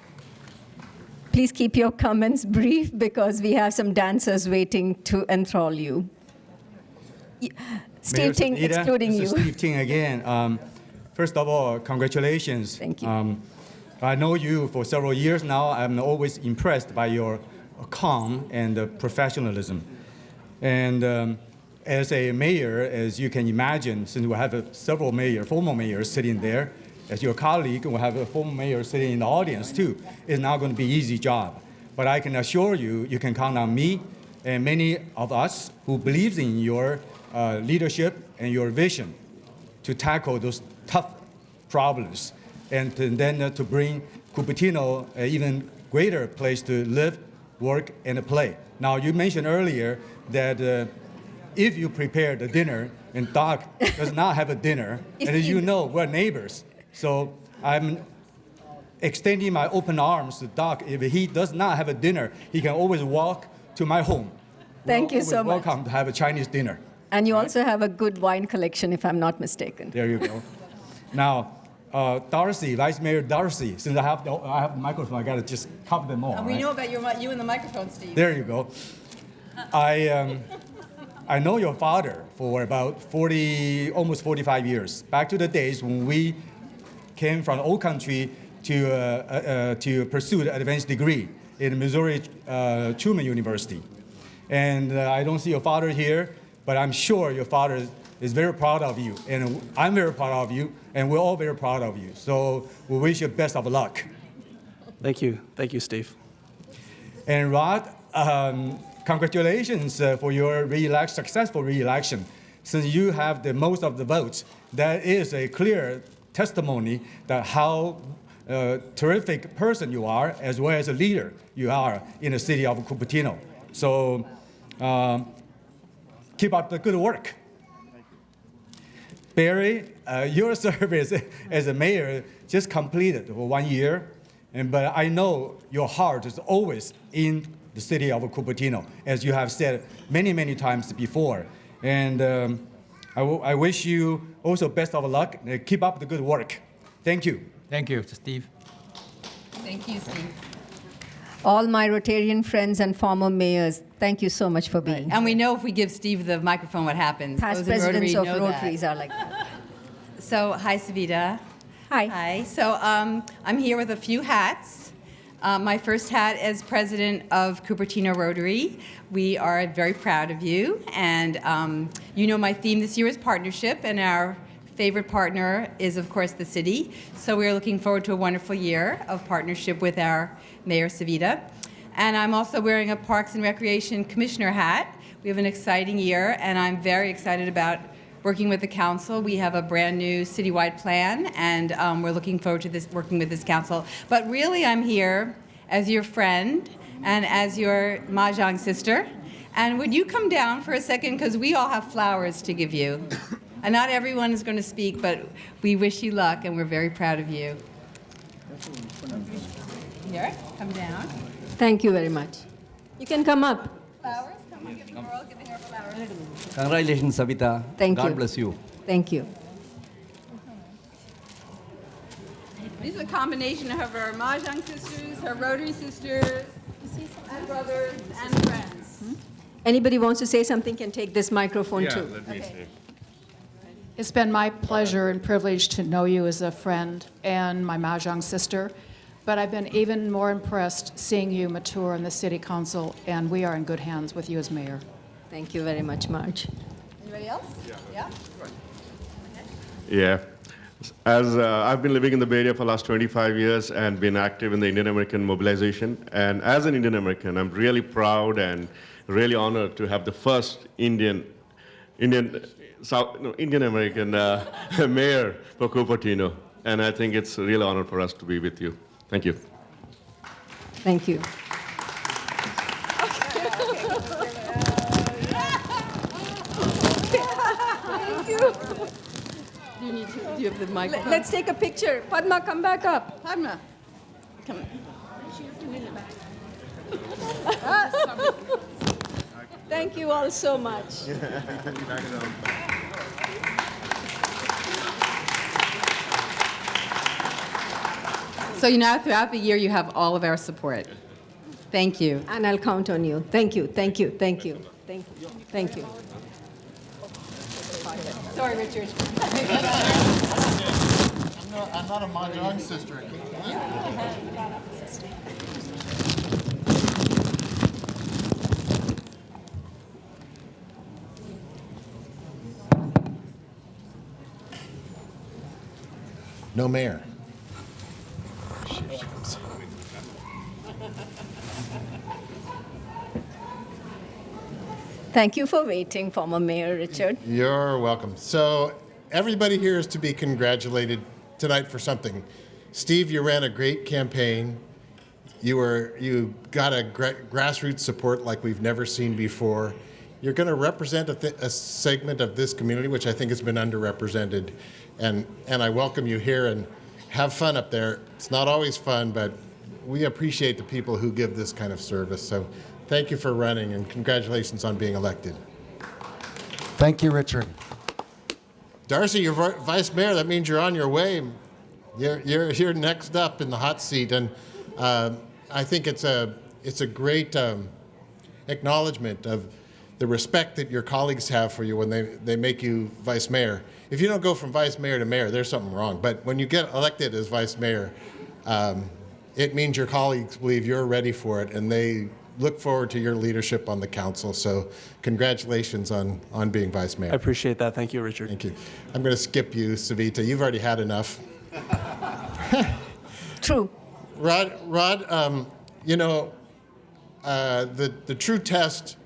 Please keep your comments brief because we have some dancers waiting to enthrall you. Steve Ting, excluding you. This is Steve Ting again. First of all, congratulations. Thank you. I know you for several years now. I'm always impressed by your calm and professionalism. And as a mayor, as you can imagine, since we have several former mayors sitting there, as your colleague, we have a former mayor sitting in the audience too. It's not going to be an easy job. But I can assure you, you can count on me and many of us who believes in your leadership and your vision to tackle those tough problems and then to bring Cupertino an even greater place to live, work, and play. Now, you mentioned earlier that if you prepare the dinner and Doc does not have a dinner, and as you know, we're neighbors. So I'm extending my open arms to Doc. If he does not have a dinner, he can always walk to my home. Thank you so much. Welcome to have a Chinese dinner. And you also have a good wine collection, if I'm not mistaken. There you go. Now, Darcy, Vice Mayor Darcy, since I have the microphone, I got to just cover them all. We know about you and the microphone, Steve. There you go. I know your father for about almost 45 years. Back to the days when we came from old country to pursue the advanced degree in Missouri Truman University. And I don't see your father here, but I'm sure your father is very proud of you. And I'm very proud of you, and we're all very proud of you. So we wish you best of luck. Thank you. Thank you, Steve. And Rod, congratulations for your successful re-election. Since you have the most of the votes, that is a clear testimony that how terrific person you are, as well as a leader you are in the city of Cupertino. So keep up the good work. Barry, your service as a mayor just completed for 1 year, But I know your heart is always in the city of Cupertino, as you have said many, many times before. And I wish you also best of luck. Keep up the good work. Thank you. Thank you, Steve. Thank you, Steve. All my Rotarian friends and former mayors, thank you so much for being here. And we know if we give Steve the microphone, what happens. Past Those in presidents Rotary of know Rotaries that. are like that. So, hi, Savita. Hi. Hi. So, I'm here with a few hats. My first hat is president of Cupertino Rotary. We are very proud of you. And you know my theme this year is partnership, and our favorite partner is, of course, the city. So we are looking forward to a wonderful year of partnership with our Mayor Savita. And I'm also wearing a Parks and Recreation Commissioner hat. We have an exciting year, and I'm very excited about working with the council. We have a brand new citywide plan, and we're looking forward to this, working with this council. But really, I'm here as your friend and as your Mahjong sister. And would you come down for a second, because we all have flowers to give you. And not everyone is going to speak, but we wish you luck, and we're very proud of you. Here, come down. Thank you very much. You can come up. Flowers, come on, we're all giving her flowers. Congratulations, Savita. Thank you. God bless you. Thank you. These are a combination of her Mahjong sisters, her Rotary sisters, and brothers and friends. Anybody wants to say something can take this microphone too. Let me say. It's been my pleasure and privilege to know you as a friend and my Mahjong sister, but I've been even more impressed seeing you mature in the City Council, and we are in good hands with you as mayor. Thank you very much, Marge. Anybody else? Yeah? Yeah. As I've been living in the Bay Area for the last 25 years and been active in the Indian American mobilization. And as an Indian American, I'm really proud and really honored to have the first Indian American mayor for Cupertino. And I think it's a real honor for us to be with you. Thank you. Thank you. Thank you. Do you have the microphone? Let's take a picture. Padma, come back up. Padma, come. Thank you all so much. So you know, throughout the year, you have all of our support. Thank you. And I'll count on you. Thank you, thank you, thank you, thank you, thank you. Sorry, Richard. I'm not a Mahjong sister. No mayor. Thank you for waiting, former Mayor Richard. You're welcome. So everybody here is to be congratulated tonight for something. Steve, you ran a great campaign. You got a grassroots support like we've never seen before. You're going to represent a segment of this community, which I think has been underrepresented. And I welcome you here, and have fun up there. It's not always fun, but we appreciate the people who give this kind of service. So thank you for running, and congratulations on being elected. Thank you, Richard. Darcy, you're vice mayor. That means you're on your way. You're next up in the hot seat, and I think it's a great acknowledgement of the respect that your colleagues have for you when they make you vice mayor. If you don't go from vice mayor to mayor, there's something wrong. But when you get elected as vice mayor, it means your colleagues believe you're ready for it, and they look forward to your leadership on the council. So congratulations on being vice mayor. I appreciate that. Thank you, Richard. Thank you. I'm going to skip you, Savita. You've already had enough. True. Rod, you know, the true test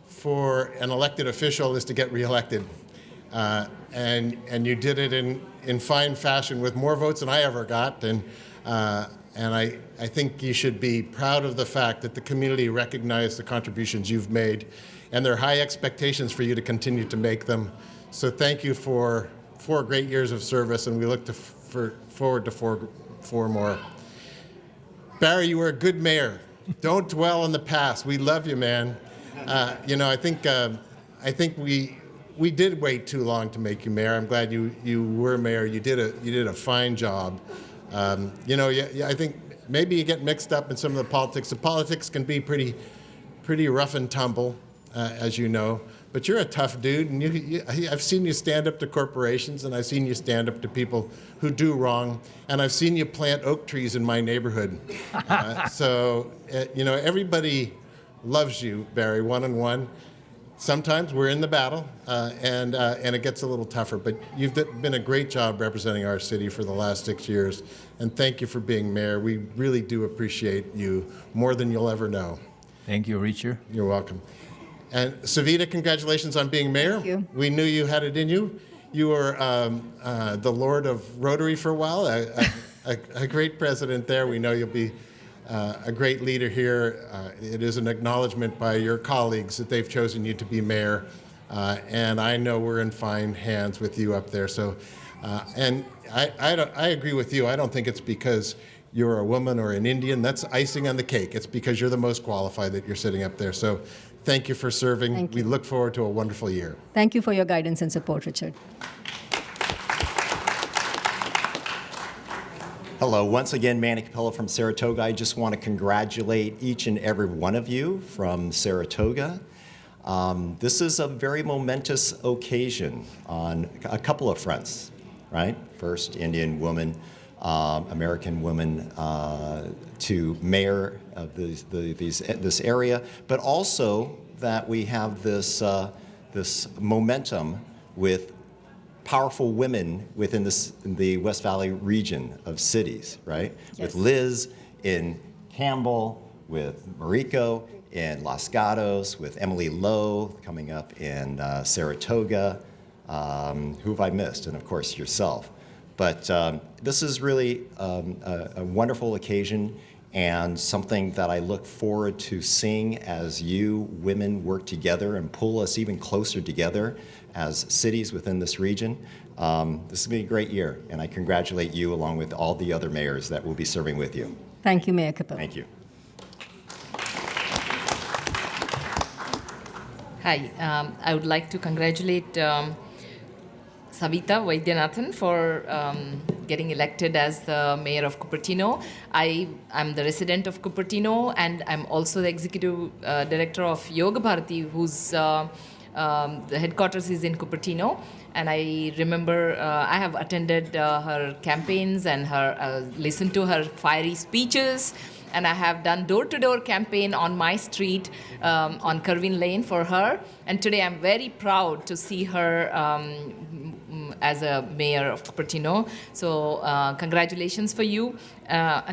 for an elected official is to get reelected. And you did it in fine fashion with more votes than I ever got. And I think you should be proud of the fact that the community recognized the contributions you've made, and there are high expectations for you to continue to make them. So thank you for 4 great years of service, and we look forward to four more. Barry, you were a good mayor. Don't dwell on the past. We love you, man. You know, I think we did wait too long to make you mayor. I'm glad you were mayor. You did a fine job. You know, I think maybe you get mixed up in some of the politics. The politics can be pretty rough and tumble, as you know. But you're a tough dude, and I've seen you stand up to corporations, and I've seen you stand up to people who do wrong, and I've seen you plant oak trees in my neighborhood. So, you know, everybody loves you, Barry, one-on-one. Sometimes we're in the battle, and it gets a little tougher, but you've been a great job representing our city for the last 6 years, and thank you for being mayor. We really do appreciate you more than you'll ever know. Thank you, Richard. You're welcome. And Savita, congratulations on being mayor. Thank you. We knew you had it in you. You were the Lord of Rotary for a while, a great president there. We know you'll be a great leader here. It is an acknowledgement by your colleagues that they've chosen you to be mayor. And I know we're in fine hands with you up there. So, and I agree with you. I don't think it's because you're a woman or an Indian. That's icing on the cake. It's because you're the most qualified that you're sitting up there. So thank you for serving. Thank you. We look forward to a wonderful year. Thank you for your guidance and support, Richard. Hello, once again, Manny Capella from Saratoga. I just want to congratulate each and every one of you from Saratoga. This is a very momentous occasion on a couple of fronts, right? First, Indian woman, American woman to mayor of this area, but also that we have this momentum with powerful women within the West Valley region of cities, right? Yes. With Liz in Campbell, with Mariko in Los Gatos, with Emily Lowe coming up in Saratoga. Who have I missed? And of course, yourself. But this is really a wonderful occasion and something that I look forward to seeing as you women work together and pull us even closer together as cities within this region. This will be a great year, and I congratulate you along with all the other mayors that will be serving with you. Thank you, Mayor Capella. Thank you. Hi, I would like to congratulate Savita Vaidhyanathan for getting elected as the mayor of Cupertino. I'm the resident of Cupertino, and I'm also the executive director of Yoga Bharati, whose the headquarters is in Cupertino. And I remember I have attended her campaigns and listened to her fiery speeches. And I have done door-to-door campaign on my street on Kerwin Lane for her. And today I'm very proud to see her as a mayor of Cupertino. So congratulations for you.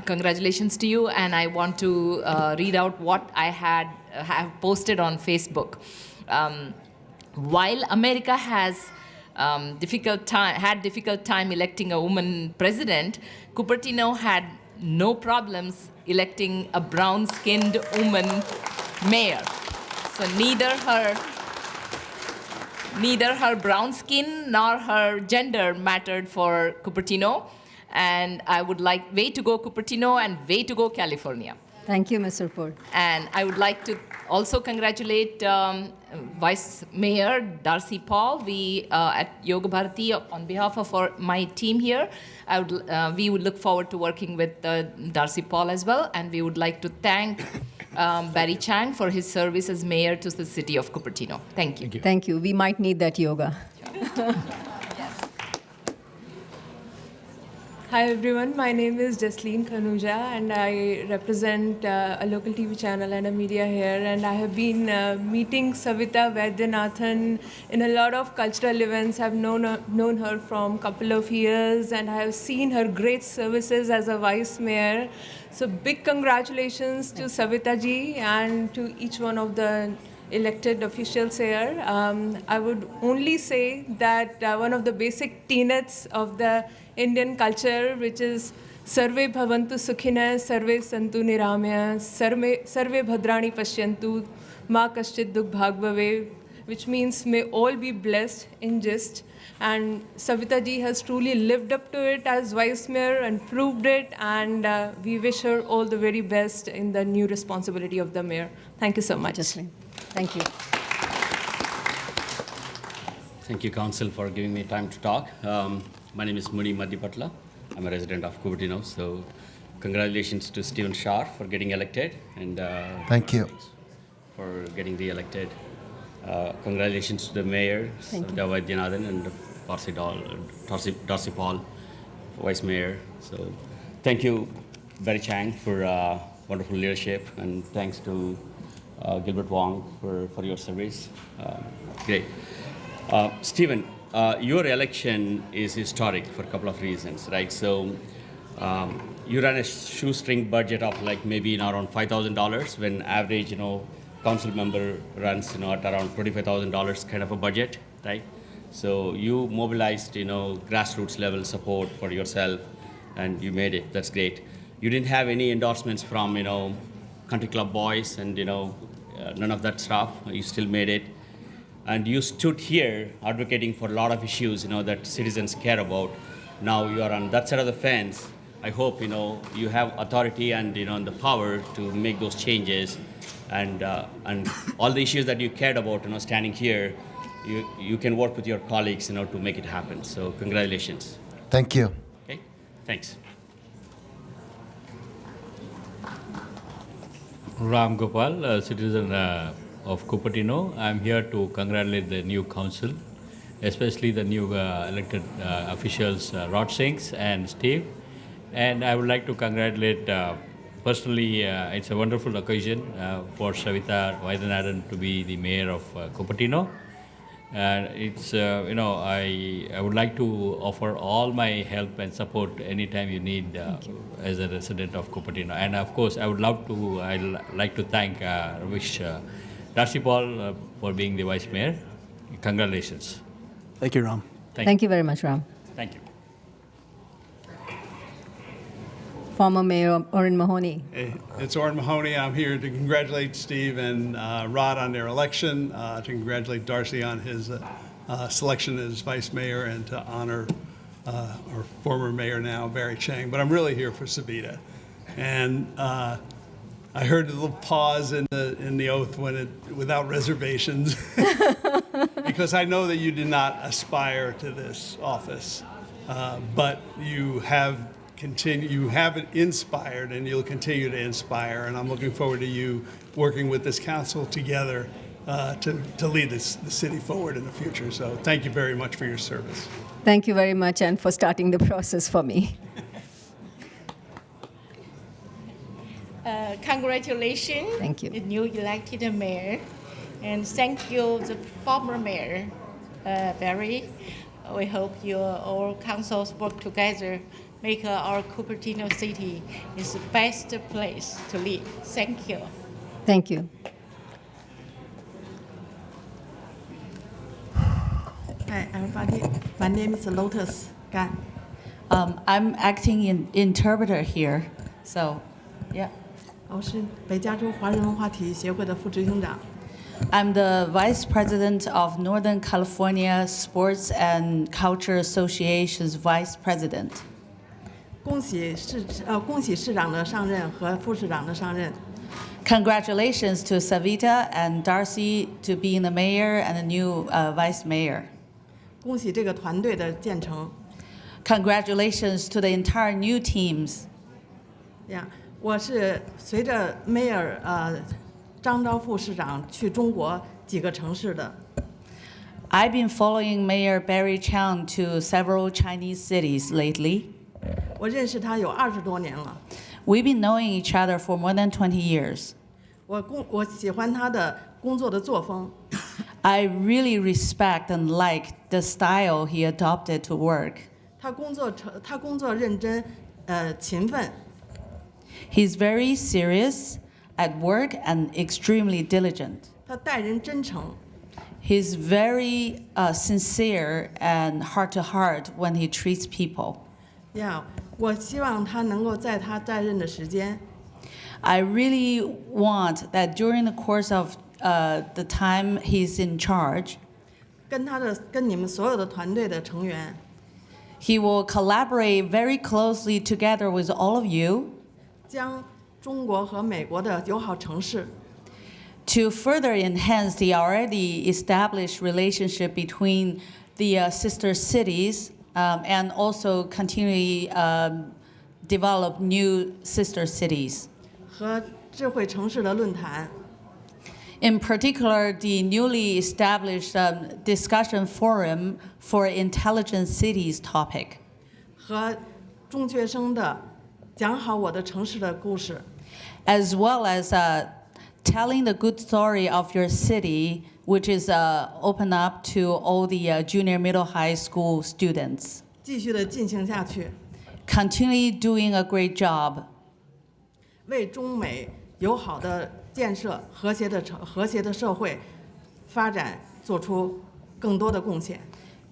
Congratulations to you. And I want to read out what I have posted on Facebook. While America has difficult time electing a woman president, Cupertino had no problems electing a brown-skinned woman mayor. So neither her brown skin nor her gender mattered for Cupertino. And I would like way to go Cupertino and way to go California. Thank you, Mr. Poor. And I would like to also congratulate Vice Mayor Darcy Paul. We at Yoga Bharati, on behalf of my team here, we would look forward to working with Darcy Paul as well. And we would like to thank Barry Chang for his service as mayor to the city of Cupertino. Thank you. Thank you. We might need that yoga. Hi everyone, my name is Jasleen Khanuja and I represent a local TV channel and a media here, and I have been meeting Savita Vaidhyanathan in a lot of cultural events. I've known her from a couple of years and I have seen her great services as a vice mayor. So big congratulations to Savita ji and to each one of the elected officials here. I would only say that one of the basic tenets of the Indian culture, which is Sarve Bhavantu Sukhina, Sarve Santu Niramya, Sarve Bhadrani Pashyantu, Ma Kaschit Dukh Bhag Bhave, which means may all be blessed in gist. And Savita ji has truly lived up to it as Vice Mayor and proved it, and we wish her all the very best in the new responsibility of the Mayor. Thank you so much. Thank you. Thank you, Council, for giving me time to talk. My name is Muni Madhipatla. I'm a resident of Cupertino, so congratulations to Steven Scharf for getting elected, and Thank you for getting re-elected. Congratulations to the Mayor, Savita Vaidhyanathan, and Darcy Paul, Vice Mayor. So thank you, Barry Chang, for wonderful leadership, and thanks to Gilbert Wong for your service. Great. Steven, your election is historic for a couple of reasons, right? So you ran a shoestring budget of like maybe around $5,000 when average, council member runs, at around $25,000 kind of a budget, right? So you mobilized, grassroots level support for yourself, and you made it. That's great. You didn't have any endorsements from, country club boys and, none of that stuff. You still made it. And you stood here advocating for a lot of issues, that citizens care about. Now you are on that side of the fence. I hope, you have authority and, and the power to make those changes. And all the issues that you cared about, standing here, you can work with your colleagues, to make it happen. So congratulations. Thank you. Okay, thanks. Ram Gopal, a citizen of Cupertino. I'm here to congratulate the new council, especially the new elected officials, Rod Singhs and Steve. And I would like to congratulate personally, it's a wonderful occasion for Savita Vaidhyanathan to be the mayor of Cupertino. And it's, I would like to offer all my help and support anytime you need as a resident of Cupertino. And of course, I'd like to thank Darcy Paul for being the vice mayor. Congratulations. Thank you, Ram. Thank you very much, Ram. Thank you. Former Mayor Orrin Mahoney. Hey, it's Orrin Mahoney. I'm here to congratulate Steve and Rod on their election, to congratulate Darcy on his selection as vice mayor, and to honor our former mayor now, Barry Chang. But I'm really here for Savita. And I heard a little pause in the oath without reservations, because I know that you did not aspire to this office, but you have it inspired, and you'll continue to inspire. And I'm looking forward to you working with this council together to lead the city forward in the future. So thank you very much for your service. Thank you very much, and for starting the process for me. Congratulations, thank you, the new elected mayor, and thank you, the former mayor, Barry. We hope all councils work together, make our Cupertino city is the best place to live. Thank you. Thank you. Hi, everybody. My name is Lotus Gan. I'm acting in interpreter here, so yeah. 我是北加州华人文化体育协会的副执行长。 I'm the vice president of Northern California Sports and Culture Association's vice president. 恭喜市长的上任和副市长的上任。 Congratulations to Savita and Darcy to being the mayor and the new vice mayor. 恭喜这个团队的建成。 Congratulations to the entire new teams. 我是随着 Mayor 张昭副市长去中国几个城市的。 I've been following Mayor Barry Chang to several Chinese cities lately. 我认识他有20多年了。 We've been knowing each other for more than 20 years. 我喜欢他的工作的作风。 I really respect and like the style he adopted to work. 他工作认真，勤奋。 He's very serious at work and extremely diligent. 他待人真诚。 He's very sincere and heart-to-heart when he treats people. 我希望他能够在他在任的时间。 I really want that during the course of the time he's in charge, 跟你们所有的团队的成员， he will collaborate very closely together with all of you 将中国和美国的友好城市 to further enhance the already established relationship between the sister cities and also continually develop new sister cities. 和智慧城市的论坛， In particular, the newly established discussion forum for intelligent cities topic, 和中学生的讲好我的城市的故事， as well as telling the good story of your city, which is open up to all the junior middle high school students. 继续的进行下去， Continually doing a great job 为中美友好的建设、和谐的社会发展做出更多的贡献。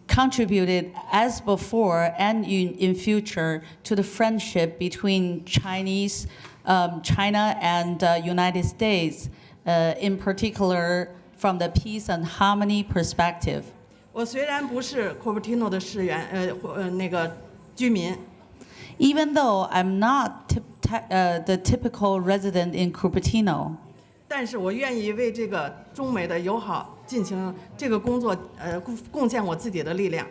contributed as before and in future to the friendship between China and United States, in particular from the peace and harmony perspective. 我虽然不是 Cupertino 的居民， Even though I'm not the typical resident in Cupertino, 但是我愿意为这个中美的友好进行这个工作，贡献我自己的力量。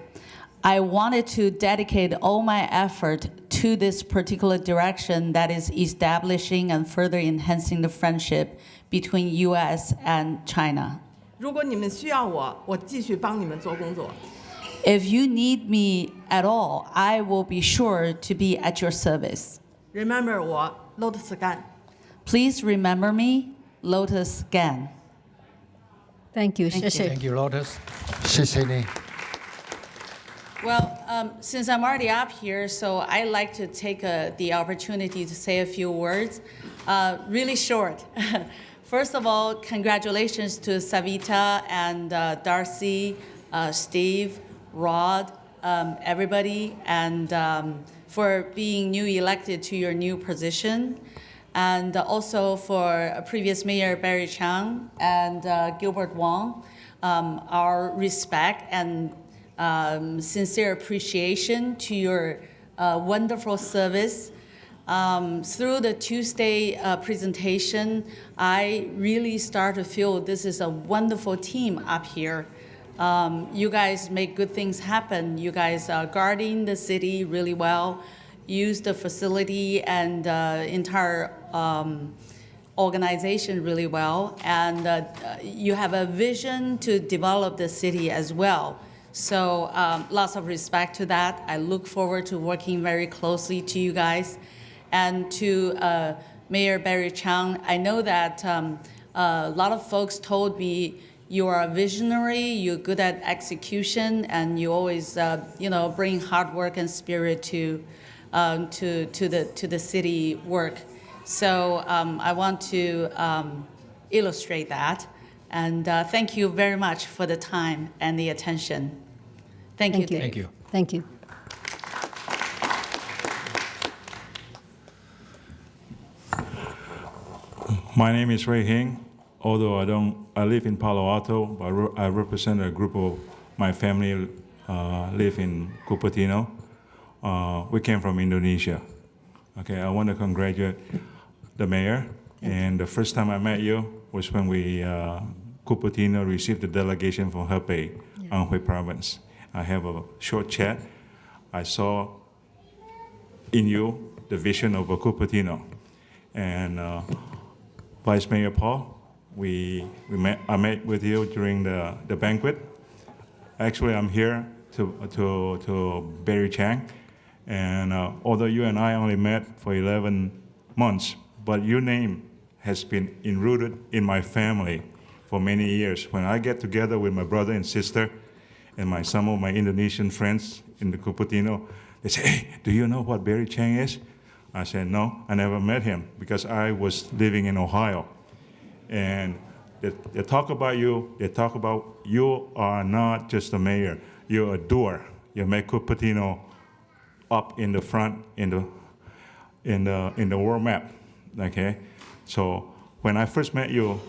I wanted to dedicate all my effort to this particular direction that is establishing and further enhancing the friendship between U.S. and China. 如果你们需要我，我继续帮你们做工作。 If you need me at all, I will be sure to be at your service. Remember 我 Lotus Gan。 Please remember me, Lotus Gan. Thank you. Thank you. Thank you, Lotus. 谢谢你。 Well, since I'm already up here, so I like to take the opportunity to say a few words, really short. First of all, congratulations to Savita and Darcy, Steve, Rod, everybody, and for being new elected to your new position. And also for previous Mayor Barry Chang and Gilbert Wong, our respect and sincere appreciation to your wonderful service. Through the Tuesday presentation, I really start to feel this is a wonderful team up here. You guys make good things happen. You guys are guarding the city really well, use the facility and entire organization really well, and you have a vision to develop the city as well. So lots of respect to that. I look forward to working very closely to you guys. And to Mayor Barry Chang, I know that a lot of folks told me you are a visionary, you're good at execution, and you always bring hard work and spirit to the city work. So I want to illustrate that. And thank you very much for the time and the attention. Thank you. Thank you. Thank you. My name is Ray Hing. Although I live in Palo Alto, but I represent a group of my family live in Cupertino. We came from Indonesia. Okay, I want to congratulate the mayor. And the first time I met you was when Cupertino received the delegation from Hebei, Anhui province. I have a short chat. I saw in you the vision of a Cupertino. And Vice Mayor Paul, I met with you during the banquet. Actually, I'm here to Barry Chang. And although you and I only met for 11 months, but your name has been enrooted in my family for many years. When I get together with my brother and sister and some of my Indonesian friends in the Cupertino, they say, "Hey, do you know what Barry Chang is?" I said, "No, I never met him because I was living in Ohio." And they talk about you. They talk about you are not just a mayor. You're a doer. You make Cupertino up in the front in the world map. Okay, so when I first met you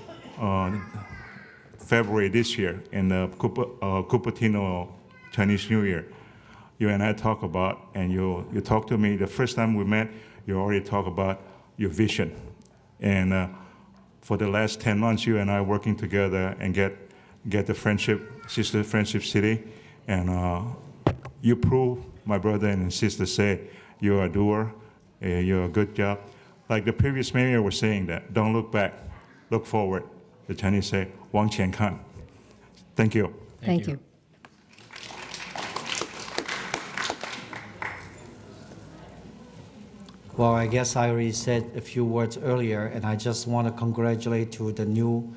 February this year in the Cupertino Chinese New Year. You and I talk about, and you talked to me the first time we met. You already talked about your vision, and for the last 10 months, you and I working together and get the sister friendship city, and you prove, my brother and sister say, you're a doer, you're a good job. Like the previous mayor was saying that, don't look back, look forward. The Chinese say, 往前看. Thank you. Thank you. Well, I guess I already said a few words earlier, and I just want to congratulate to the new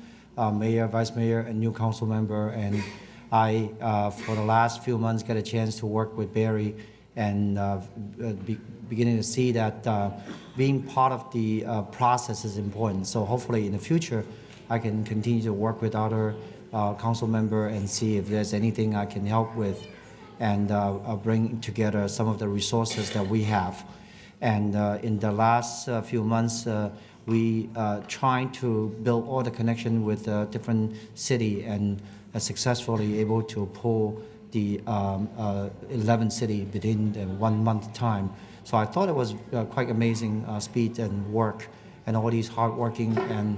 mayor, vice mayor, and new council member. And I, for the last few months, got a chance to work with Barry and beginning to see that being part of the process is important. So hopefully in the future, I can continue to work with other council member and see if there's anything I can help with, and bring together some of the resources that we have. And in the last few months, we trying to build all the connection with different city, and successfully able to pull the 11 city within 1 month time. So I thought it was quite amazing speed and work, and all these hardworking, and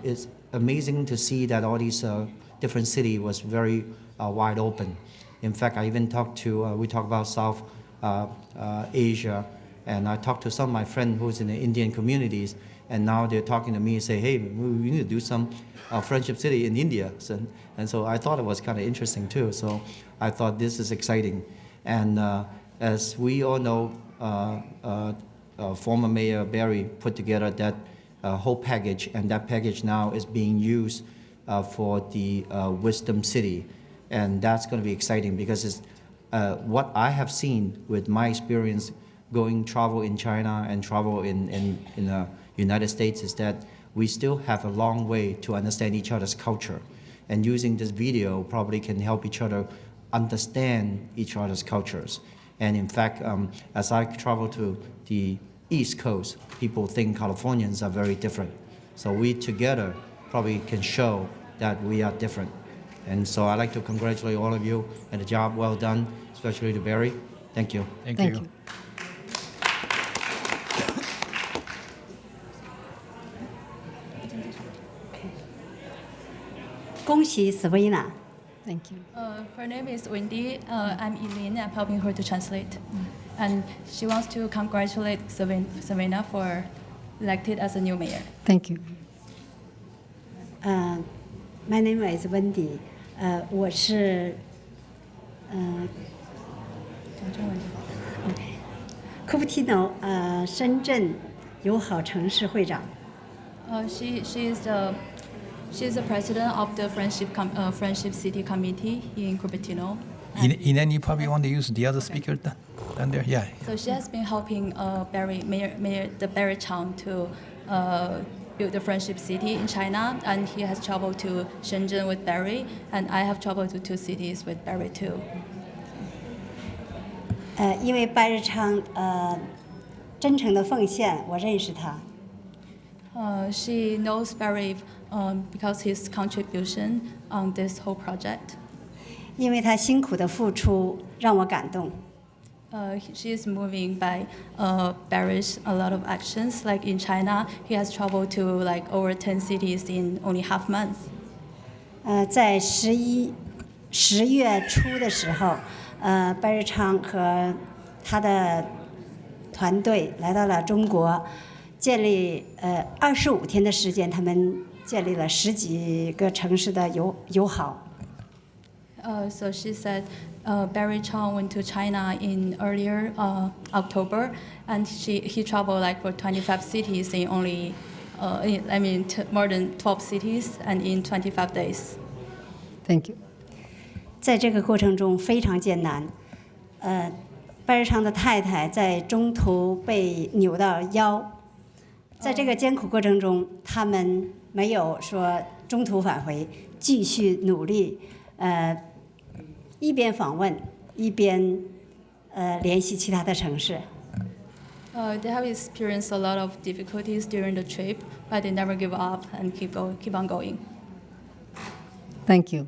it's amazing to see that all these different city was very wide open. In fact, I even we talked about South Asia. And I talked to some of my friends who's in the Indian communities, and now they're talking to me and say, hey, we need to do some friendship city in India. And so I thought it was kind of interesting too. So I thought this is exciting. And as we all know, former Mayor Barry put together that whole package, and that package now is being used for the Wisdom City. And that's going to be exciting, because it's what I have seen with my experience travel in China and travel in the United States, is that we still have a long way to understand each other's culture. And using this video probably can help each other understand each other's cultures. And in fact, as I travel to the East Coast, people think Californians are very different. So we together probably can show that we are different. And so I'd like to congratulate all of you and a job well done, especially to Barry. Thank you. Thank you. 恭喜 Savita. Thank you. Her name is Wendy. I'm Eileen. I'm helping her to translate. And she wants to congratulate Savita for elected as a new mayor. Thank you. My name is Wendy. 我是Cupertino 深圳友好城市会长。She is the president of the Friendship City Committee in Cupertino. Then you probably want to use the other speaker down there. Yeah. So she has been helping Barry Chang to build the Friendship City in China, and he has traveled to Shenzhen with Barry, and I have traveled to 2 cities with Barry too. 因为白日昌真诚的奉献，我认识他。She knows Barry because his contribution on this whole project. 因为他辛苦的付出让我感动。She is moving by Barry's a lot of actions. Like in China, he has traveled to like over 10 cities in only half months. 在10月初的时候，白日昌和他的团队来到了中国，建立25天的时间，他们建立了10几个城市的友好。So she said Barry Chang went to China in earlier October, and he traveled like for 25 cities in only, more than 12 cities and in 25 days. Thank you. 在这个过程中非常艰难，白日昌的太太在中途被扭到腰，在这个艰苦过程中，他们没有说中途返回，继续努力，一边访问一边联系其他的城市。They have experienced a lot of difficulties during the trip, but they never give up and keep on going. Thank you.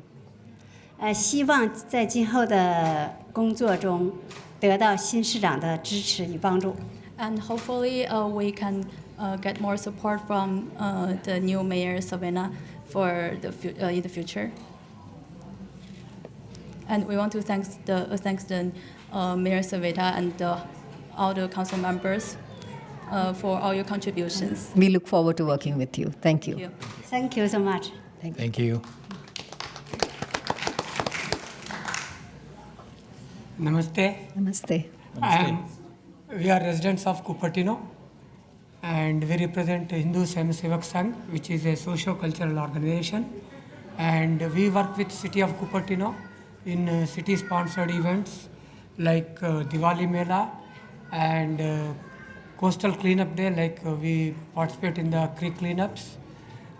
希望在今后的工作中得到新市长的支持与帮助。 And hopefully we can get more support from the new mayor Savannah for in the future. And we want to thank the Mayor Savita and all the council members for all your contributions. We look forward to working with you. Thank you. Thank you so much. Thank you. Namaste. Namaste. We are residents of Cupertino, and we represent Hindu Swayam Sevak Sangh, which is a socio-cultural organization. And we work with City of Cupertino in city-sponsored events like Diwali Mela and Coastal Cleanup Day, like we participate in the creek cleanups.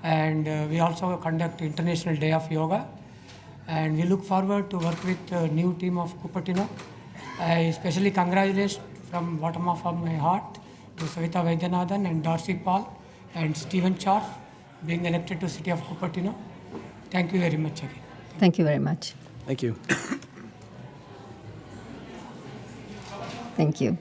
And we also conduct International Day of Yoga. And we look forward to work with the new team of Cupertino. I especially congratulate from bottom of my heart to Savita Vaidhyanathan and Darcy Paul and Steven Scharf being elected to City of Cupertino. Thank you very much again. Thank you very much. Thank you. Thank you.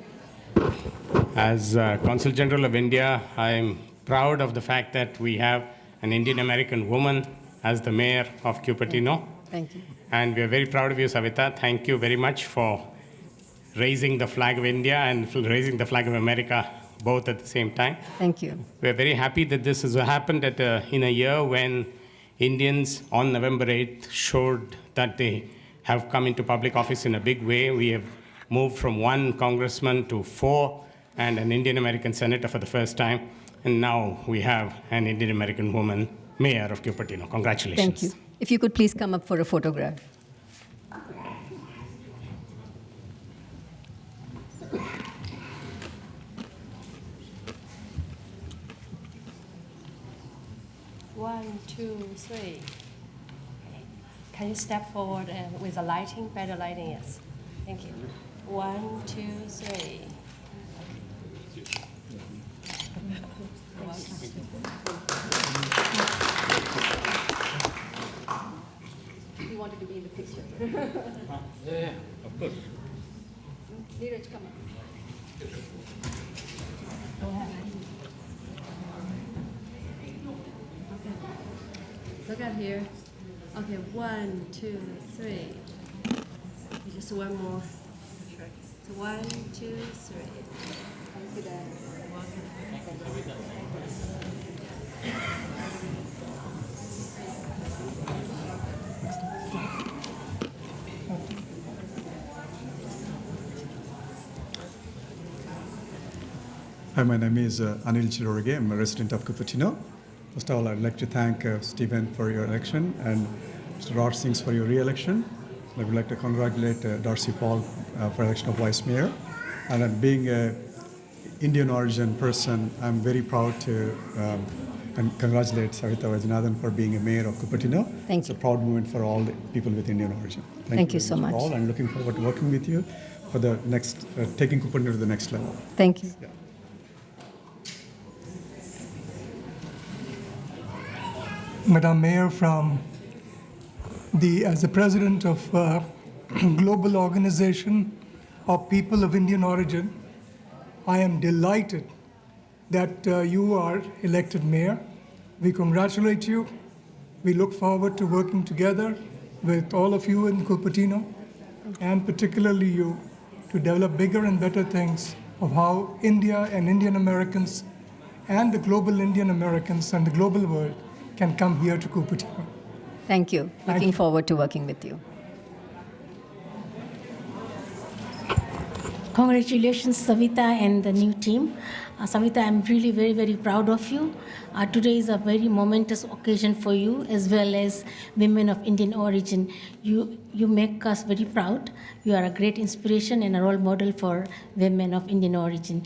As Consul General of India, I am proud of the fact that we have an Indian American woman as the mayor of Cupertino. Thank you. And we are very proud of you, Savita. Thank you very much for raising the flag of India and raising the flag of America both at the same time. Thank you. We are very happy that this has happened in a year when Indians on November 8th showed that they have come into public office in a big way. We have moved from 1 congressman to 4 and an Indian American senator for the first time. And now we have an Indian American woman mayor of Cupertino. Congratulations. Thank you. If you could please come up for a photograph. One, two, three. Can you step forward and with the lighting, better lighting? Yes. Thank you. 1, 2, 3. You wanted to be in the picture. Yeah, of course. Neeraj, come up. Look at here. Okay, 1, 2, 3. Just one more. So 1, 2, 3. Thank you, Dad. Hi, my name is Anil Chirorge. I'm a resident of Cupertino. First of all, I'd like to thank Steven for your election and Mr. Rod Singh for your re-election. I would like to congratulate Darcy Paul for election of Vice Mayor. And being an Indian origin person, I'm very proud to and congratulate Savita Vaidhyanathan for being a mayor of Cupertino. Thank it's a proud moment for all the people with Indian origin. Thank you so much. All. I'm looking forward to working with you for the next, taking Cupertino to the next level. Thank you. Yeah. Madam Mayor, as the president of Global Organization of People of Indian Origin, I am delighted that you are elected mayor. We congratulate you. We look forward to working together with all of you in Cupertino, and particularly you, to develop bigger and better things of how India and Indian Americans and the global Indian Americans and the global world can come here to Cupertino. Thank you. Looking forward to working with you. Congratulations, Savita and the new team. Savita, I'm really very, very proud of you. Today is a very momentous occasion for you as well as women of Indian origin. You make us very proud. You are a great inspiration and a role model for women of Indian origin.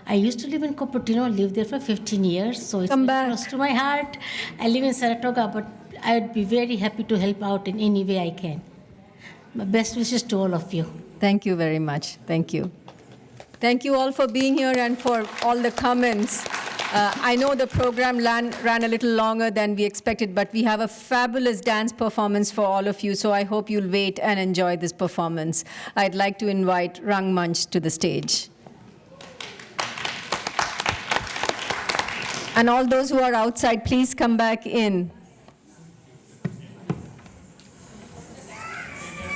I used to live in Cupertino, lived there for 15 years, so it's close to my heart. I live in Saratoga, but I would be very happy to help out in any way I can. My best wishes to all of you. Thank you very much. Thank you. Thank you all for being here and for all the comments. I know the program ran a little longer than we expected, but we have a fabulous dance performance for all of you, so I hope you'll wait and enjoy this performance. I'd like to invite Rangmanch to the stage. And all those who are outside, please come back in.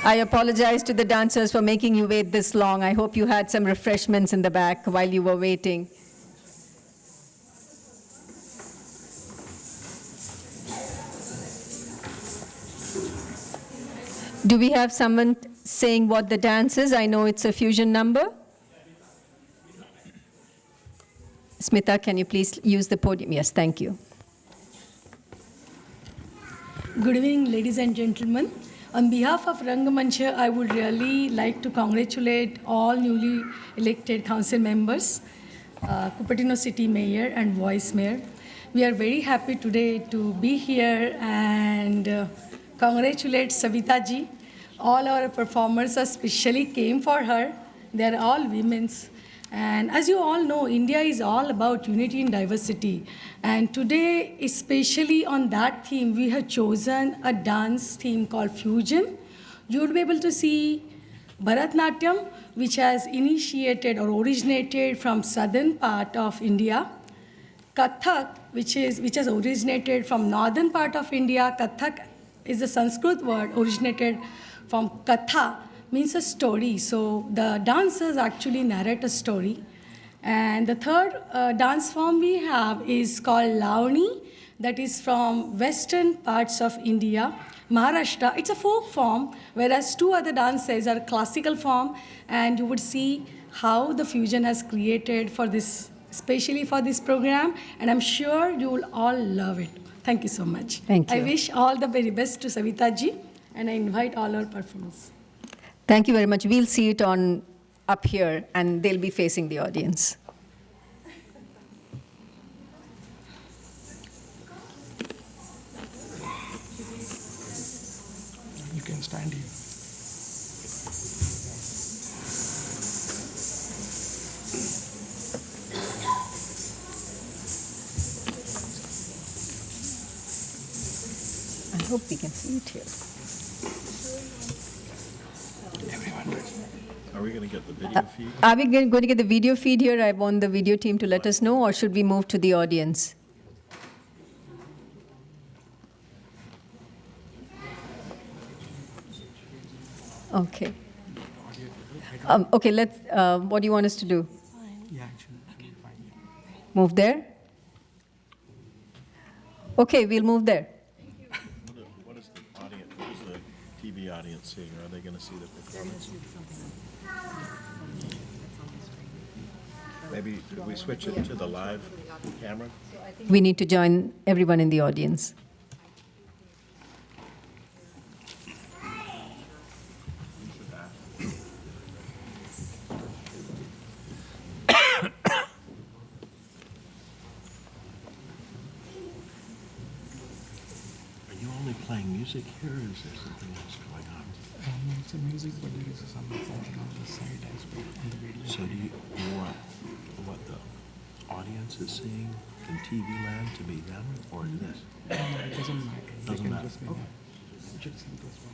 I apologize to the dancers for making you wait this long. I hope you had some refreshments in the back while you were waiting. Do we have someone saying what the dance is? I know it's a fusion number. Smita, can you please use the podium? Yes, thank you. Good evening, ladies and gentlemen. On behalf of Rangamancha, I would really like to congratulate all newly elected council members, Cupertino City Mayor and Vice Mayor. We are very happy today to be here and congratulate Savita ji. All our performers especially came for her. They are all women's. And as you all know, India is all about unity and diversity. And today, especially on that theme, we have chosen a dance theme called Fusion. You would be able to see Bharatnatyam, which has initiated or originated from southern part of India. Kathak, which has originated from northern part of India. Kathak is a Sanskrit word originated from Katha, means a story. So the dancers actually narrate a story. And the third dance form we have is called Lavani, that is from western parts of India, Maharashtra. It's a folk form, whereas two other dances are classical form, and you would see how the fusion has created for this, especially for this program, and I'm sure you will all love it. Thank you so much. Thank you. I wish all the very best to Savita ji, and I invite all our performers. Thank you very much. We'll see it on up here, and they'll be facing the audience. You can stand here. I hope we can see it here. Are we going to get the video feed? Are we going to get the video feed here? I want the video team to let us know, or should we move to the audience? Okay. Okay, let's, what do you want us to do? Yeah, actually. Okay, fine. Move there? Okay, we'll move there. What is the audience, what is the TV audience seeing? Are they going to see the performance? Maybe could we switch it to the live camera? We need to join everyone in the audience. Are you only playing music here, or is there something else going on? It's a music, but there is some something on the side as well on the video. So do you want what the audience is seeing in TV land to be them, or this? No, it doesn't matter. They Doesn't can matter. just be Okay. them. It should simple as well.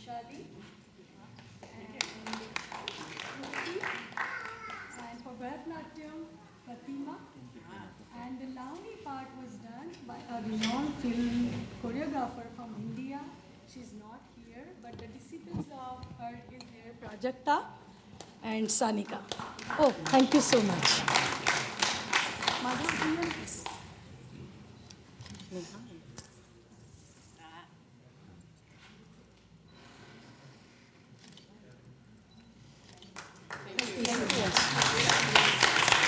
Vaishali. And for Bharatanatyam, Pratima. And the Lavani part was done by a renowned film choreographer from India. She's not here, but the disciples of her is there, Prajakta and Sanika. Oh, thank you so much. Madhav,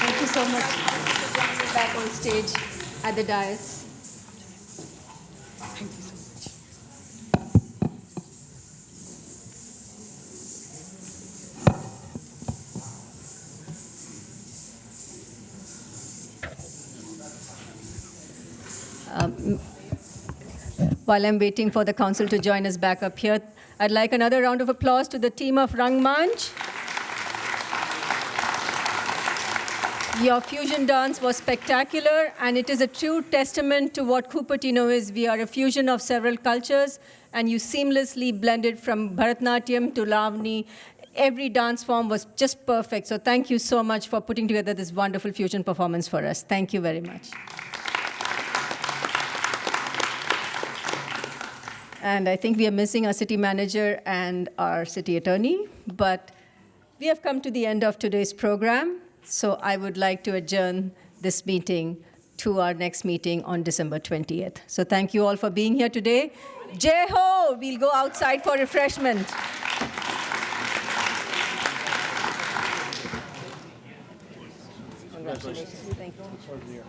Thank you so much for joining me back on stage at the dais. Thank you so much. While I'm waiting for the council to join us back up here, I'd like another round of applause to the team of Rangmanch. Your fusion dance was spectacular, and it is a true testament to what Cupertino is. We are a fusion of several cultures, and you seamlessly blended from Bharatanatyam to Lavani. Every dance form was just perfect. So thank you so much for putting together this wonderful fusion performance for us. Thank you very much. And I think we are missing our city manager and our city attorney, but we have come to the end of today's program. So I would like to adjourn this meeting to our next meeting on December 20th. So thank you all for being here today. Jai Ho! We'll go outside for refreshment. Congratulations. Thank you.